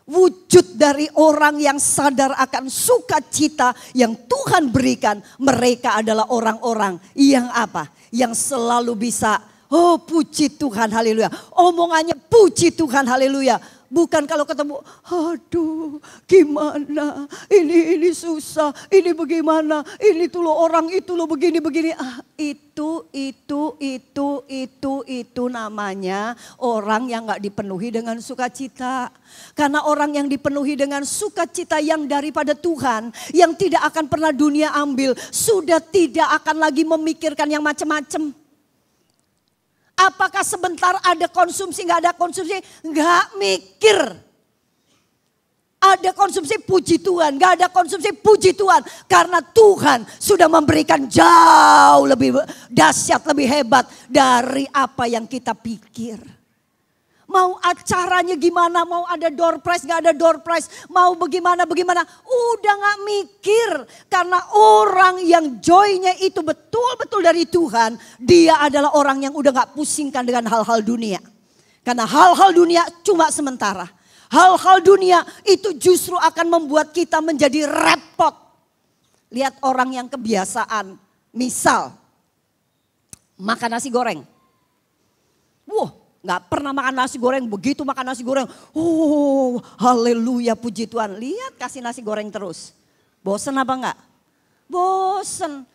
Wujud dari orang yang sadar akan sukacita yang Tuhan berikan, mereka adalah orang-orang yang apa? Yang selalu bisa, oh puji Tuhan, haleluya. Omongannya puji Tuhan, haleluya. Bukan kalau ketemu, aduh gimana, ini susah, ini bagaimana, ini tuh lo orang itu lo begini-begini. Itu namanya orang yang gak dipenuhi dengan sukacita. Karena orang yang dipenuhi dengan sukacita yang daripada Tuhan, yang tidak akan pernah dunia ambil, sudah tidak akan lagi memikirkan yang macam-macam. Apakah sebentar ada konsumsi, gak ada konsumsi, gak mikir. Ada konsumsi puji Tuhan, gak ada konsumsi puji Tuhan. Karena Tuhan sudah memberikan jauh lebih dahsyat, lebih hebat dari apa yang kita pikir. Mau acaranya gimana, mau ada door prize, gak ada door prize, mau bagaimana, udah gak mikir. Karena orang yang joy-nya itu betul-betul dari Tuhan, dia adalah orang yang udah gak pusingkan dengan hal-hal dunia. Karena hal-hal dunia cuma sementara. Hal-hal dunia itu justru akan membuat kita menjadi repot. Lihat orang yang kebiasaan, misal makan nasi goreng. Wah, gak pernah makan nasi goreng, begitu makan nasi goreng. Oh, haleluya, puji Tuhan. Lihat kasih nasi goreng terus. Bosen apa enggak? Bosen.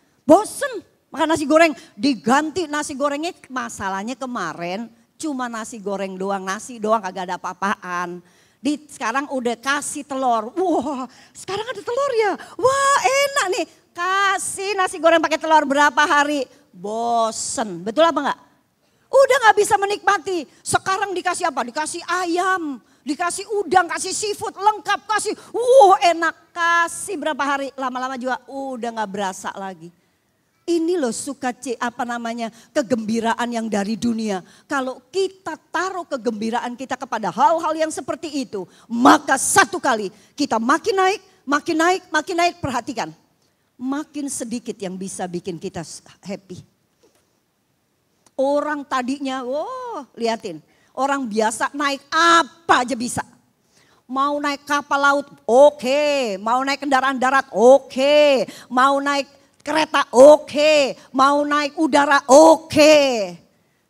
Makan nasi goreng, diganti nasi gorengnya. Masalahnya kemarin cuma nasi goreng doang, nasi doang kagak ada apa-apaan. Sekarang udah kasih telur. Wah, sekarang ada telur ya. Wah, enak nih. Kasih nasi goreng pakai telur berapa hari? Bosen. Betul apa enggak? Udah gak bisa menikmati. Sekarang dikasih apa? Dikasih ayam, dikasih udang, kasih seafood lengkap, kasih enak. Kasih berapa hari, lama-lama juga udah gak berasa lagi. Ini loh kegembiraan yang dari dunia. Kalau kita taruh kegembiraan kita kepada hal-hal yang seperti itu, maka satu kali kita makin naik, perhatikan. Makin sedikit yang bisa bikin kita happy. Orang tadinya, liatin. Orang biasa naik apa aja bisa. Mau naik kapal laut, oke. Mau naik kendaraan darat, oke. Mau naik kereta, oke. Mau naik udara, oke.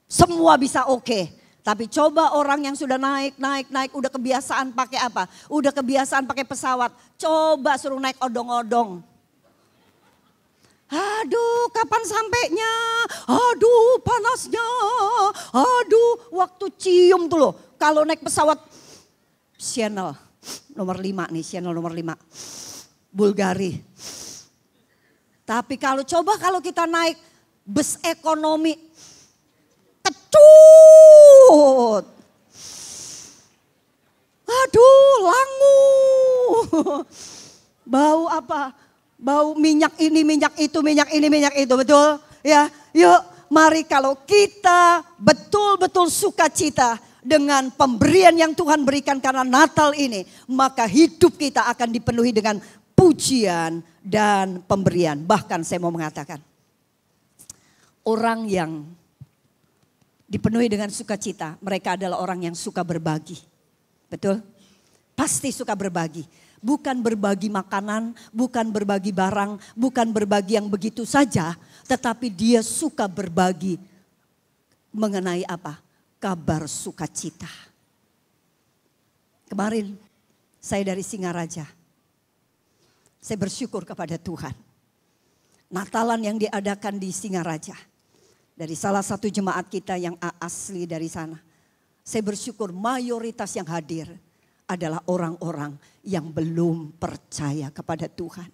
Semua bisa oke. Tapi coba orang yang sudah naik, udah kebiasaan pakai apa? Udah kebiasaan pakai pesawat. Coba suruh naik odong-odong. Aduh, kapan sampainya? Aduh, panasnya. Aduh, waktu cium tuh loh. Kalau naik pesawat Channel nomor 5 nih, Channel nomor 5. Bulgari. Tapi kalau kita naik bus ekonomi, kecut. Aduh, langu. Bau apa? Bau minyak ini, minyak itu, betul? Ya, yuk mari kalau kita betul-betul sukacita dengan pemberian yang Tuhan berikan karena Natal ini, maka hidup kita akan dipenuhi dengan pujian dan pemberian. Bahkan saya mau mengatakan, orang yang dipenuhi dengan sukacita, mereka adalah orang yang suka berbagi. Betul? Pasti suka berbagi. Bukan berbagi makanan, bukan berbagi barang, bukan berbagi yang begitu saja. Tetapi dia suka berbagi mengenai apa? Kabar sukacita. Kemarin saya dari Singaraja. Saya bersyukur kepada Tuhan. Natalan yang diadakan di Singaraja. Dari salah satu jemaat kita yang asli dari sana. Saya bersyukur mayoritas yang hadir adalah orang-orang yang belum percaya kepada Tuhan.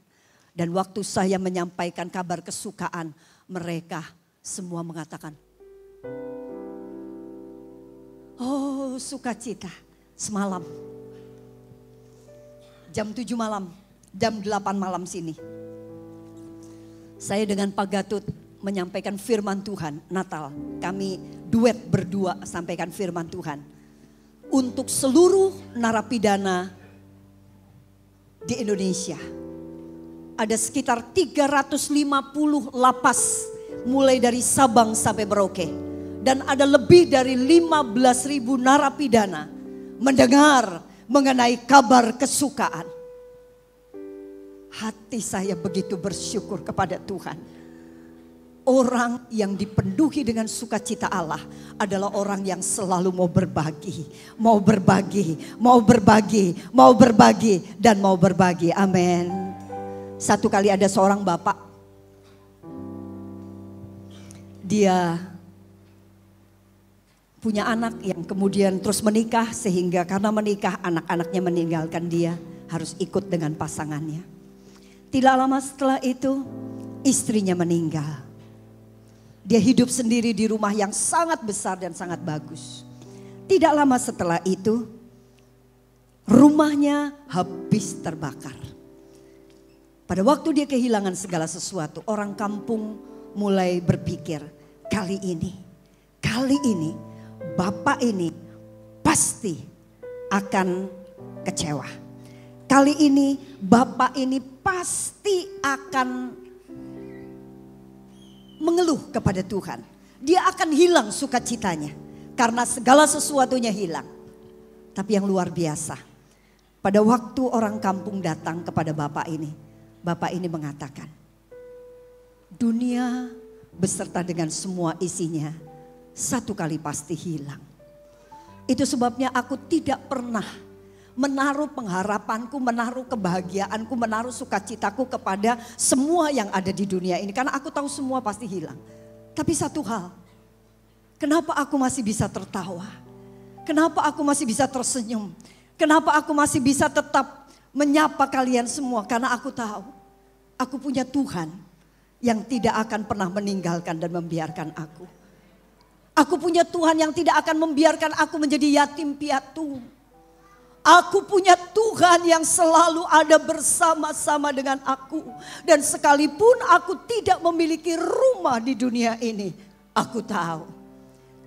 Dan waktu saya menyampaikan kabar kesukaan, mereka semua mengatakan, oh sukacita. Semalam, jam 7 malam, jam 8 malam sini. Saya dengan Pak Gatut menyampaikan firman Tuhan Natal. Kami duet berdua sampaikan firman Tuhan. Untuk seluruh narapidana di Indonesia. Ada sekitar 350 lapas mulai dari Sabang sampai Merauke. Dan ada lebih dari 15.000 narapidana mendengar mengenai kabar kesukaan. Hati saya begitu bersyukur kepada Tuhan. Orang yang dipenuhi dengan sukacita Allah adalah orang yang selalu mau berbagi, dan mau berbagi. Amin. Satu kali ada seorang bapak, dia punya anak yang kemudian terus menikah, sehingga karena menikah anak-anaknya meninggalkan dia, harus ikut dengan pasangannya. Tidak lama setelah itu istrinya meninggal. Dia hidup sendiri di rumah yang sangat besar dan sangat bagus. Tidak lama setelah itu rumahnya habis terbakar. Pada waktu dia kehilangan segala sesuatu, orang kampung mulai berpikir, kali ini bapak ini pasti akan kecewa. Kali ini bapak ini pasti akan mengeluh kepada Tuhan. Dia akan hilang sukacitanya karena segala sesuatunya hilang. Tapi yang luar biasa, pada waktu orang kampung datang kepada Bapak ini mengatakan, dunia beserta dengan semua isinya satu kali pasti hilang. Itu sebabnya aku tidak pernah menaruh pengharapanku, menaruh kebahagiaanku, menaruh sukacitaku kepada semua yang ada di dunia ini. Karena aku tahu semua pasti hilang. Tapi satu hal, kenapa aku masih bisa tertawa? Kenapa aku masih bisa tersenyum? Kenapa aku masih bisa tetap menyapa kalian semua? Karena aku tahu, aku punya Tuhan yang tidak akan pernah meninggalkan dan membiarkan aku. Aku punya Tuhan yang tidak akan membiarkan aku menjadi yatim piatu. Aku punya Tuhan yang selalu ada bersama-sama dengan aku. Dan sekalipun aku tidak memiliki rumah di dunia ini, aku tahu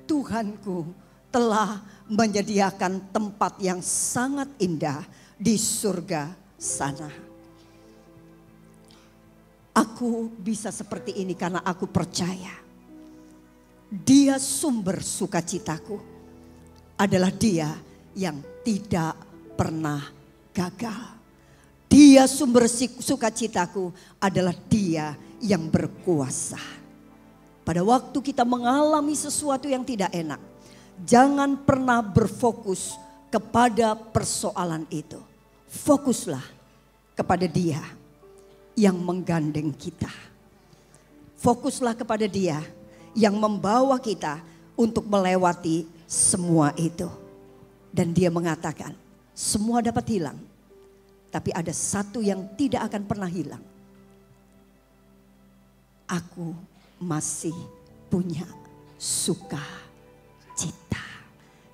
Tuhanku telah menyediakan tempat yang sangat indah di surga sana. Aku bisa seperti ini karena aku percaya Dia sumber sukacitaku, adalah Dia yang tidak pernah gagal. Dia sumber sukacitaku, adalah Dia yang berkuasa. Pada waktu kita mengalami sesuatu yang tidak enak, jangan pernah berfokus kepada persoalan itu. Fokuslah kepada Dia yang menggandeng kita. Fokuslah kepada Dia yang membawa kita untuk melewati semua itu. Dan Dia mengatakan, semua dapat hilang, tapi ada satu yang tidak akan pernah hilang. Aku masih punya sukacita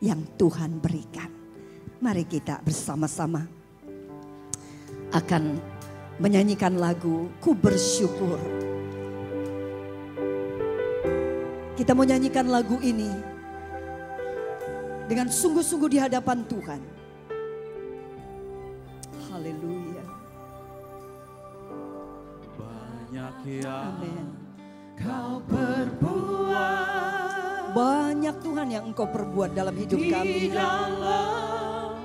yang Tuhan berikan. Mari kita bersama-sama akan menyanyikan lagu Ku Bersyukur. Kita mau nyanyikan lagu ini dengan sungguh-sungguh di hadapan Tuhan. Haleluya. Banyak yang Amin. Kau perbuat, Banyak Tuhan yang Engkau perbuat dalam hidup kami. dalam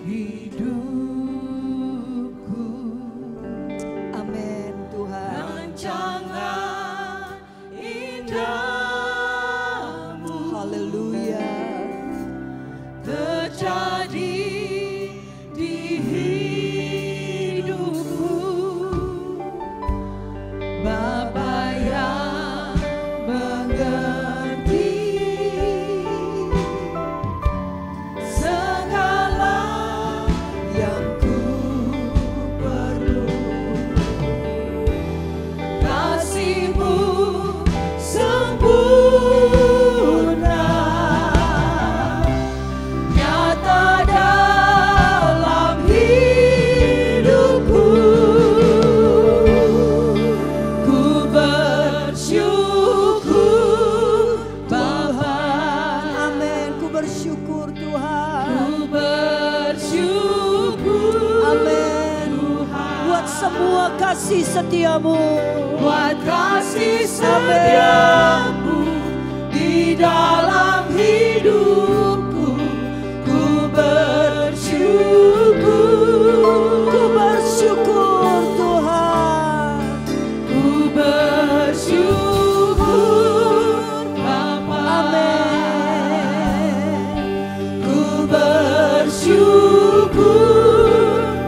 hidupku. Amin Tuhan. Rancangan indahmu Haleluya. terjadi di hidupku. Bapa yang mengerti segala yang ku perlu. Kasih-Mu sempurna, nyata dalam hidupku. Ku bersyukur Bapa. Amin. Ku bersyukur Tuhan. Ku bersyukur Amin. Buat semua kasih setia-Mu. buat kasih setiamu di dalam hidupku. Ku bersyukur, Ku bersyukur Tuhan. ku bersyukur Bapa. Amin. Ku bersyukur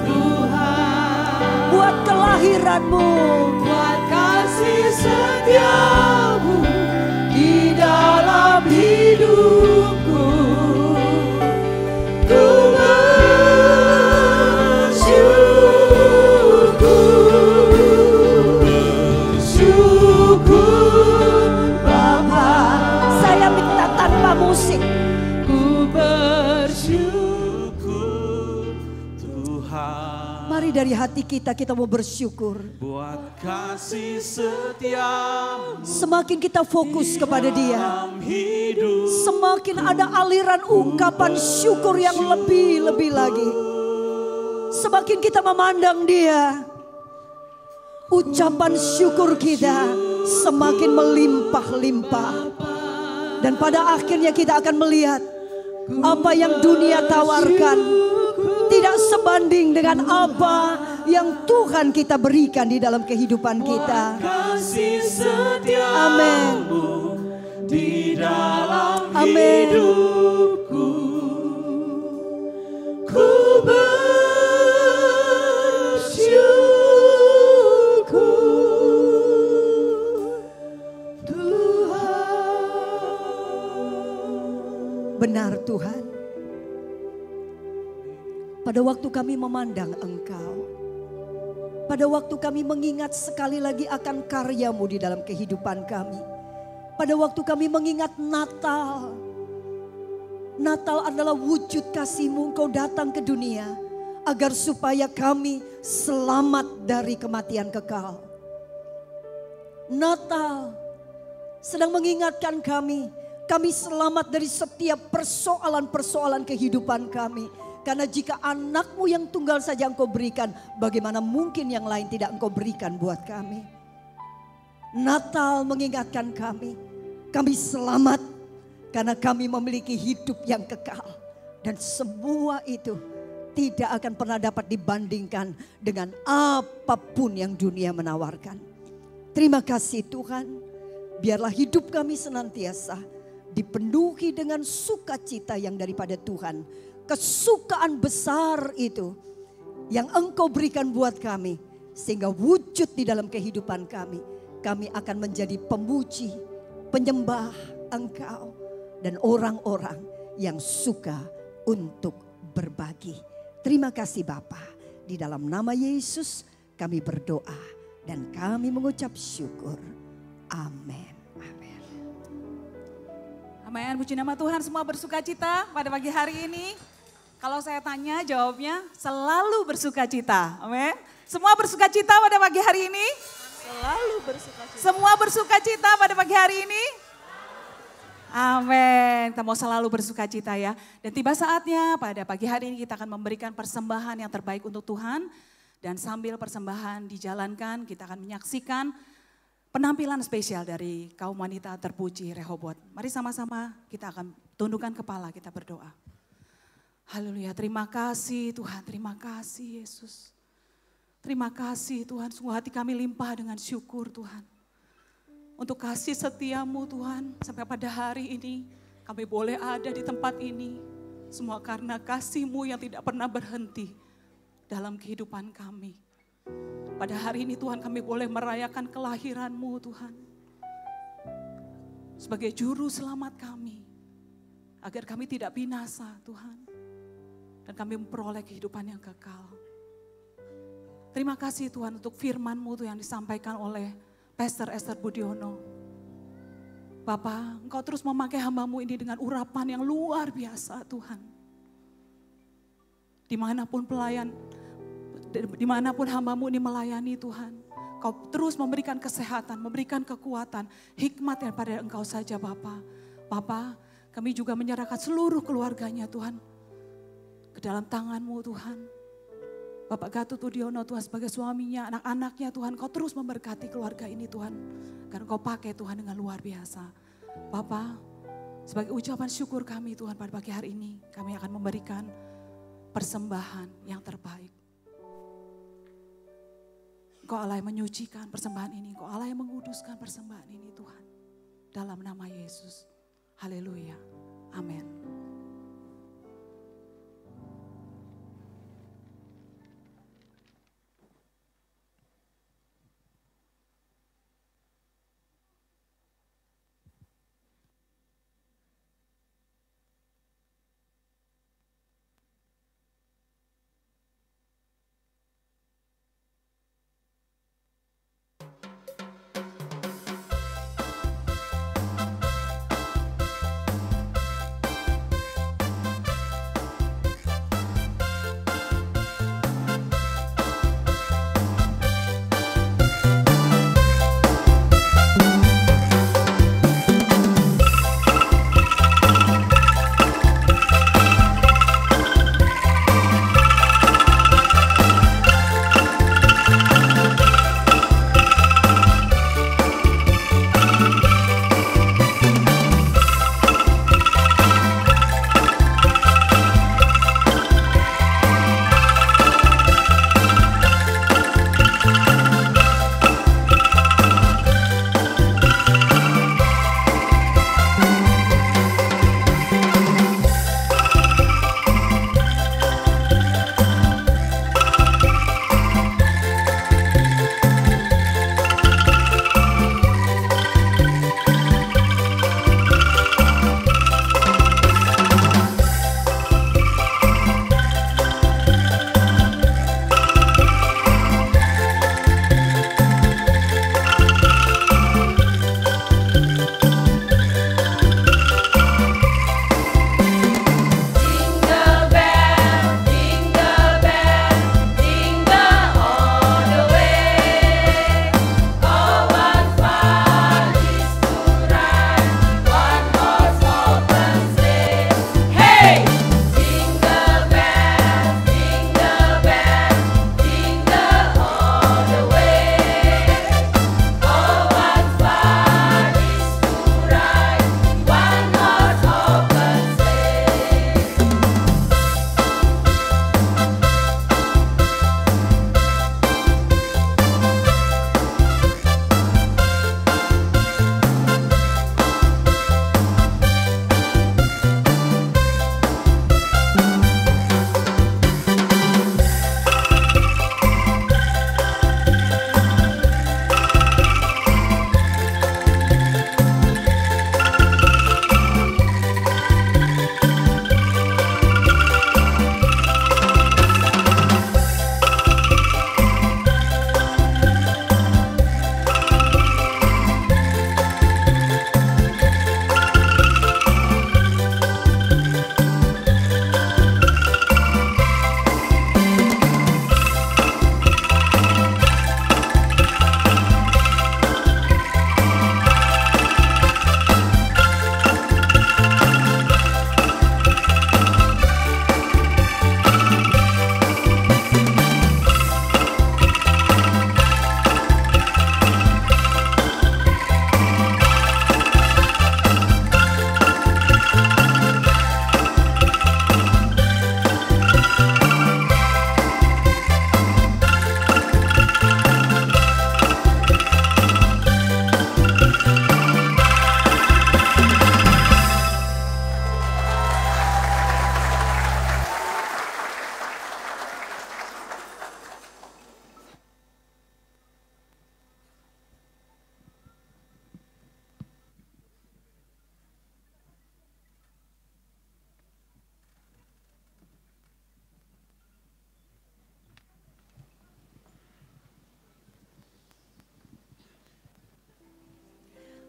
Tuhan Buat kelahiran-Mu. buat kasih setiamu di dalam hidupku. Ku bersyukur Bapa. Saya minta tanpa musik. Ku bersyukur Tuhan Mari dari hati kita mau bersyukur. buat kasih setiamu Semakin kita fokus kepada Dia, dalam hidup. semakin ada aliran ungkapan syukur yang lebih-lebih lagi. Semakin kita memandang Dia, ucapan syukur kita semakin melimpah-limpah. Dan pada akhirnya kita akan melihat Apa yang dunia tawarkan tidak sebanding dengan apa yang Tuhan kita berikan di dalam kehidupan kita. Kasih setiamu Amin. di dalam Amin. hidupku, ku bersyukur Tuhan. Benar Tuhan. Pada waktu kami memandang Engkau, pada waktu kami mengingat sekali lagi akan karya-Mu di dalam kehidupan kami, pada waktu kami mengingat Natal, Natal adalah wujud kasih-Mu, Engkau datang ke dunia agar supaya kami selamat dari kematian kekal. Natal sedang mengingatkan kami selamat dari setiap persoalan-persoalan kehidupan kami. Karena jika anak-Mu yang tunggal saja Engkau berikan, bagaimana mungkin yang lain tidak Engkau berikan buat kami. Natal mengingatkan kami selamat karena kami memiliki hidup yang kekal. Dan semua itu tidak akan pernah dapat dibandingkan dengan apapun yang dunia menawarkan. Terima kasih Tuhan, biarlah hidup kami senantiasa dipenuhi dengan sukacita yang daripada Tuhan. Kesukaan besar itu yang Engkau berikan buat kami, sehingga wujud di dalam kehidupan kami. Kami akan menjadi pemuji, penyembah Engkau, dan orang-orang yang suka untuk berbagi. Terima kasih Bapa. Di dalam nama Yesus kami berdoa dan kami mengucap syukur. Amin. Amin. Amin. Puji nama Tuhan, semua bersukacita pada pagi hari ini. Kalau saya tanya jawabnya selalu bersukacita. Amin. Semua bersukacita pada pagi hari ini? Selalu bersukacita. Semua bersukacita pada pagi hari ini? Amin. Kita mau selalu bersukacita ya. Dan tiba saatnya pada pagi hari ini kita akan memberikan persembahan yang terbaik untuk Tuhan. Dan sambil persembahan dijalankan, kita akan menyaksikan penampilan spesial dari kaum wanita terpuji Rehobot. Mari sama-sama kita akan tundukkan kepala, kita berdoa. Haleluya, terima kasih Tuhan, terima kasih Yesus. Terima kasih Tuhan, sungguh hati kami limpah dengan syukur Tuhan. Untuk kasih setiamu Tuhan, sampai pada hari ini kami boleh ada di tempat ini. Semua karena kasih-Mu yang tidak pernah berhenti dalam kehidupan kami. Pada hari ini Tuhan kami boleh merayakan kelahiran-Mu Tuhan. Sebagai juru selamat kami. Agar kami tidak binasa Tuhan. Dan kami memperoleh kehidupan yang kekal. Terima kasih Tuhan untuk firman-Mu yang disampaikan oleh Pastor Esther Budiono. Bapa, Engkau terus memakai hamba-Mu ini dengan urapan yang luar biasa Tuhan. Dimanapun hamba-Mu ini melayani Tuhan. Kau terus memberikan kesehatan, memberikan kekuatan, hikmat daripada Engkau saja Bapa. Bapa, kami juga menyerahkan seluruh keluarganya Tuhan. Ke dalam tangan-Mu Tuhan. Bapak Gatot Udiono Tuhan sebagai suaminya, anak-anaknya Tuhan. Kau terus memberkati keluarga ini Tuhan. Karena Kau pakai Tuhan dengan luar biasa. Bapak, sebagai ucapan syukur kami Tuhan pada pagi hari ini. Kami akan memberikan persembahan yang terbaik. Engkau Allah yang menyucikan persembahan ini. Engkau Allah yang menguduskan persembahan ini Tuhan. Dalam nama Yesus. Haleluya. Amin.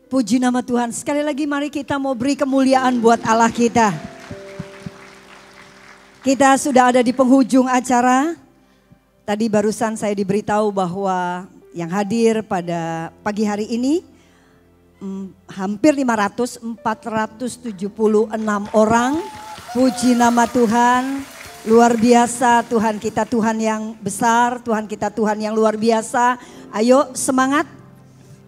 Puji nama Tuhan. Sekali lagi mari kita mau beri kemuliaan buat Allah kita. Kita sudah ada di penghujung acara. Tadi barusan saya diberitahu bahwa yang hadir pada pagi hari ini hampir 476 orang. Puji nama Tuhan. Luar biasa, Tuhan kita Tuhan yang besar, Tuhan kita Tuhan yang luar biasa. Ayo semangat.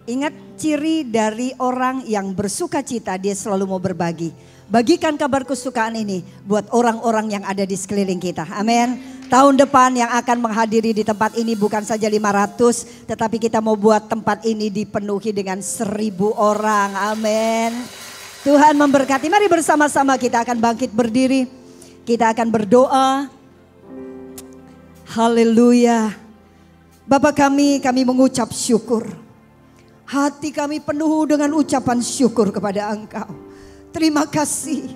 Ingat ciri dari orang yang bersuka cita, dia selalu mau berbagi. Bagikan kabar kesukaan ini buat orang-orang yang ada di sekeliling kita. Amin. Tahun depan yang akan menghadiri di tempat ini bukan saja 500, tetapi kita mau buat tempat ini dipenuhi dengan 1000 orang. Amin. Tuhan memberkati. Mari bersama-sama kita akan bangkit berdiri. Kita akan berdoa. Haleluya. Bapa kami mengucap syukur. Hati kami penuh dengan ucapan syukur kepada Engkau. Terima kasih.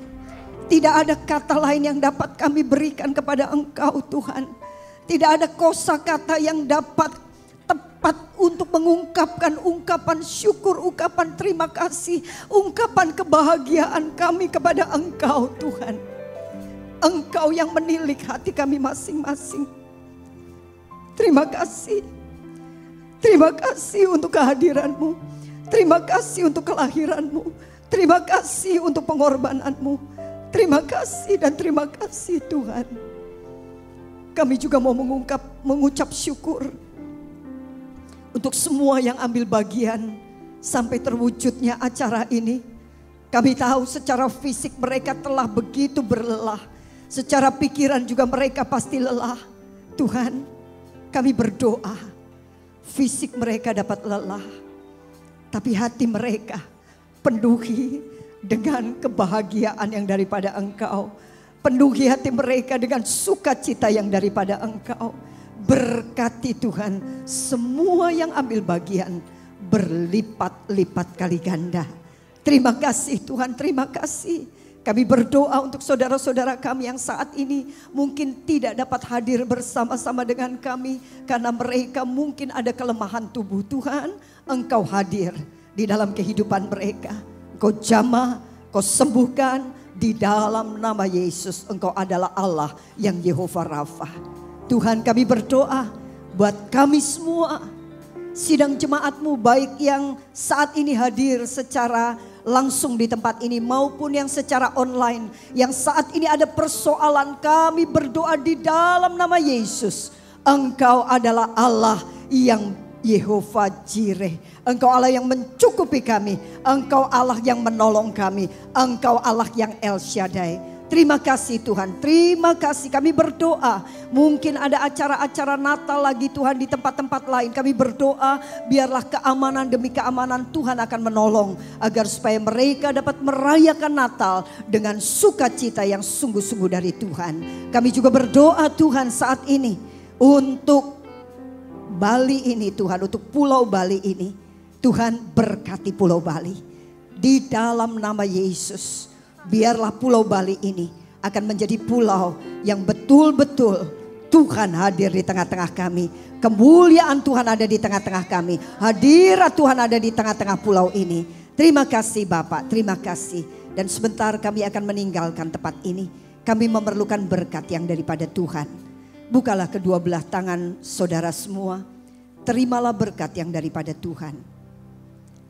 Tidak ada kata lain yang dapat kami berikan kepada Engkau Tuhan. Tidak ada kosakata yang dapat tepat untuk mengungkapkan ungkapan syukur, ungkapan terima kasih, ungkapan kebahagiaan kami kepada Engkau Tuhan. Engkau yang menilik hati kami masing-masing. Terima kasih. Terima kasih untuk kehadiran-Mu. Terima kasih untuk kelahiran-Mu. Terima kasih untuk pengorbanan-Mu. Terima kasih dan terima kasih Tuhan. Kami juga mau mengucap syukur untuk semua yang ambil bagian sampai terwujudnya acara ini. Kami tahu secara fisik mereka telah begitu berlelah. Secara pikiran juga mereka pasti lelah. Tuhan, kami berdoa. Fisik mereka dapat lelah, tapi hati mereka penuhi dengan kebahagiaan yang daripada Engkau. Penuhi hati mereka dengan sukacita yang daripada Engkau. Berkati Tuhan semua yang ambil bagian berlipat-lipat kali ganda. Terima kasih Tuhan, terima kasih. Kami berdoa untuk saudara-saudara kami yang saat ini mungkin tidak dapat hadir bersama-sama dengan kami. Karena mereka mungkin ada kelemahan tubuh. Tuhan, Engkau hadir di dalam kehidupan mereka. Engkau jamah, Engkau sembuhkan di dalam nama Yesus. Engkau adalah Allah yang Yehova Rafa. Tuhan, kami berdoa buat kami semua. Sidang jemaat-Mu baik yang saat ini hadir secara langsung di tempat ini maupun yang secara online. Yang saat ini ada persoalan, kami berdoa di dalam nama Yesus. Engkau adalah Allah yang Yehova Jireh. Engkau Allah yang mencukupi kami. Engkau Allah yang menolong kami. Engkau Allah yang El Shaddai. Terima kasih Tuhan, terima kasih. Kami berdoa, mungkin ada acara-acara Natal lagi Tuhan di tempat-tempat lain. Kami berdoa biarlah keamanan demi keamanan Tuhan akan menolong. Agar supaya mereka dapat merayakan Natal dengan sukacita yang sungguh-sungguh dari Tuhan. Kami juga berdoa Tuhan saat ini untuk Bali ini Tuhan, untuk Pulau Bali ini. Tuhan berkati Pulau Bali di dalam nama Yesus. Biarlah Pulau Bali ini akan menjadi pulau yang betul-betul Tuhan hadir di tengah-tengah kami. Kemuliaan Tuhan ada di tengah-tengah kami. Hadirat Tuhan ada di tengah-tengah pulau ini. Terima kasih Bapak, terima kasih. Dan sebentar kami akan meninggalkan tempat ini. Kami memerlukan berkat yang daripada Tuhan. Bukalah kedua belah tangan saudara semua. Terimalah berkat yang daripada Tuhan.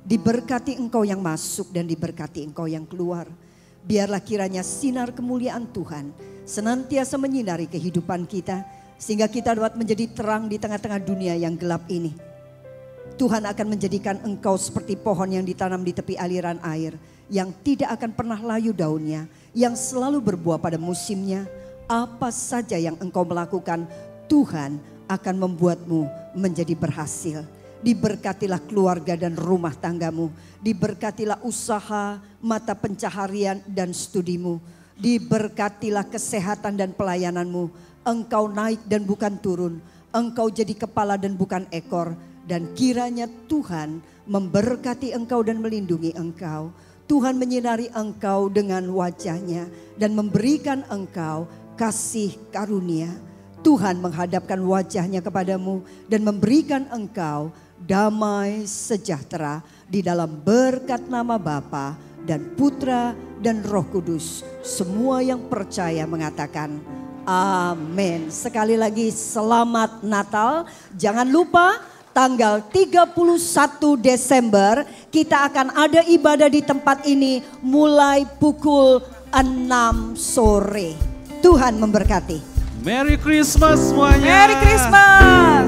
Diberkati engkau yang masuk dan diberkati engkau yang keluar. Biarlah kiranya sinar kemuliaan Tuhan senantiasa menyinari kehidupan kita. Sehingga kita dapat menjadi terang di tengah-tengah dunia yang gelap ini. Tuhan akan menjadikan engkau seperti pohon yang ditanam di tepi aliran air. Yang tidak akan pernah layu daunnya. Yang selalu berbuah pada musimnya. Apa saja yang engkau melakukan, Tuhan akan membuatmu menjadi berhasil. Diberkatilah keluarga dan rumah tanggamu. Diberkatilah usaha, mata pencaharian dan studimu. Diberkatilah kesehatan dan pelayananmu. Engkau naik dan bukan turun. Engkau jadi kepala dan bukan ekor. Dan kiranya Tuhan memberkati engkau dan melindungi engkau. Tuhan menyinari engkau dengan wajahnya dan memberikan engkau kasih karunia. Tuhan menghadapkan wajahnya kepadamu dan memberikan engkau damai sejahtera di dalam berkat nama Bapa dan Putra dan Roh Kudus. Semua yang percaya mengatakan amin. Sekali lagi selamat Natal. Jangan lupa tanggal 31 Desember kita akan ada ibadah di tempat ini mulai pukul 6 sore. Tuhan memberkati. Merry Christmas semuanya. Merry Christmas.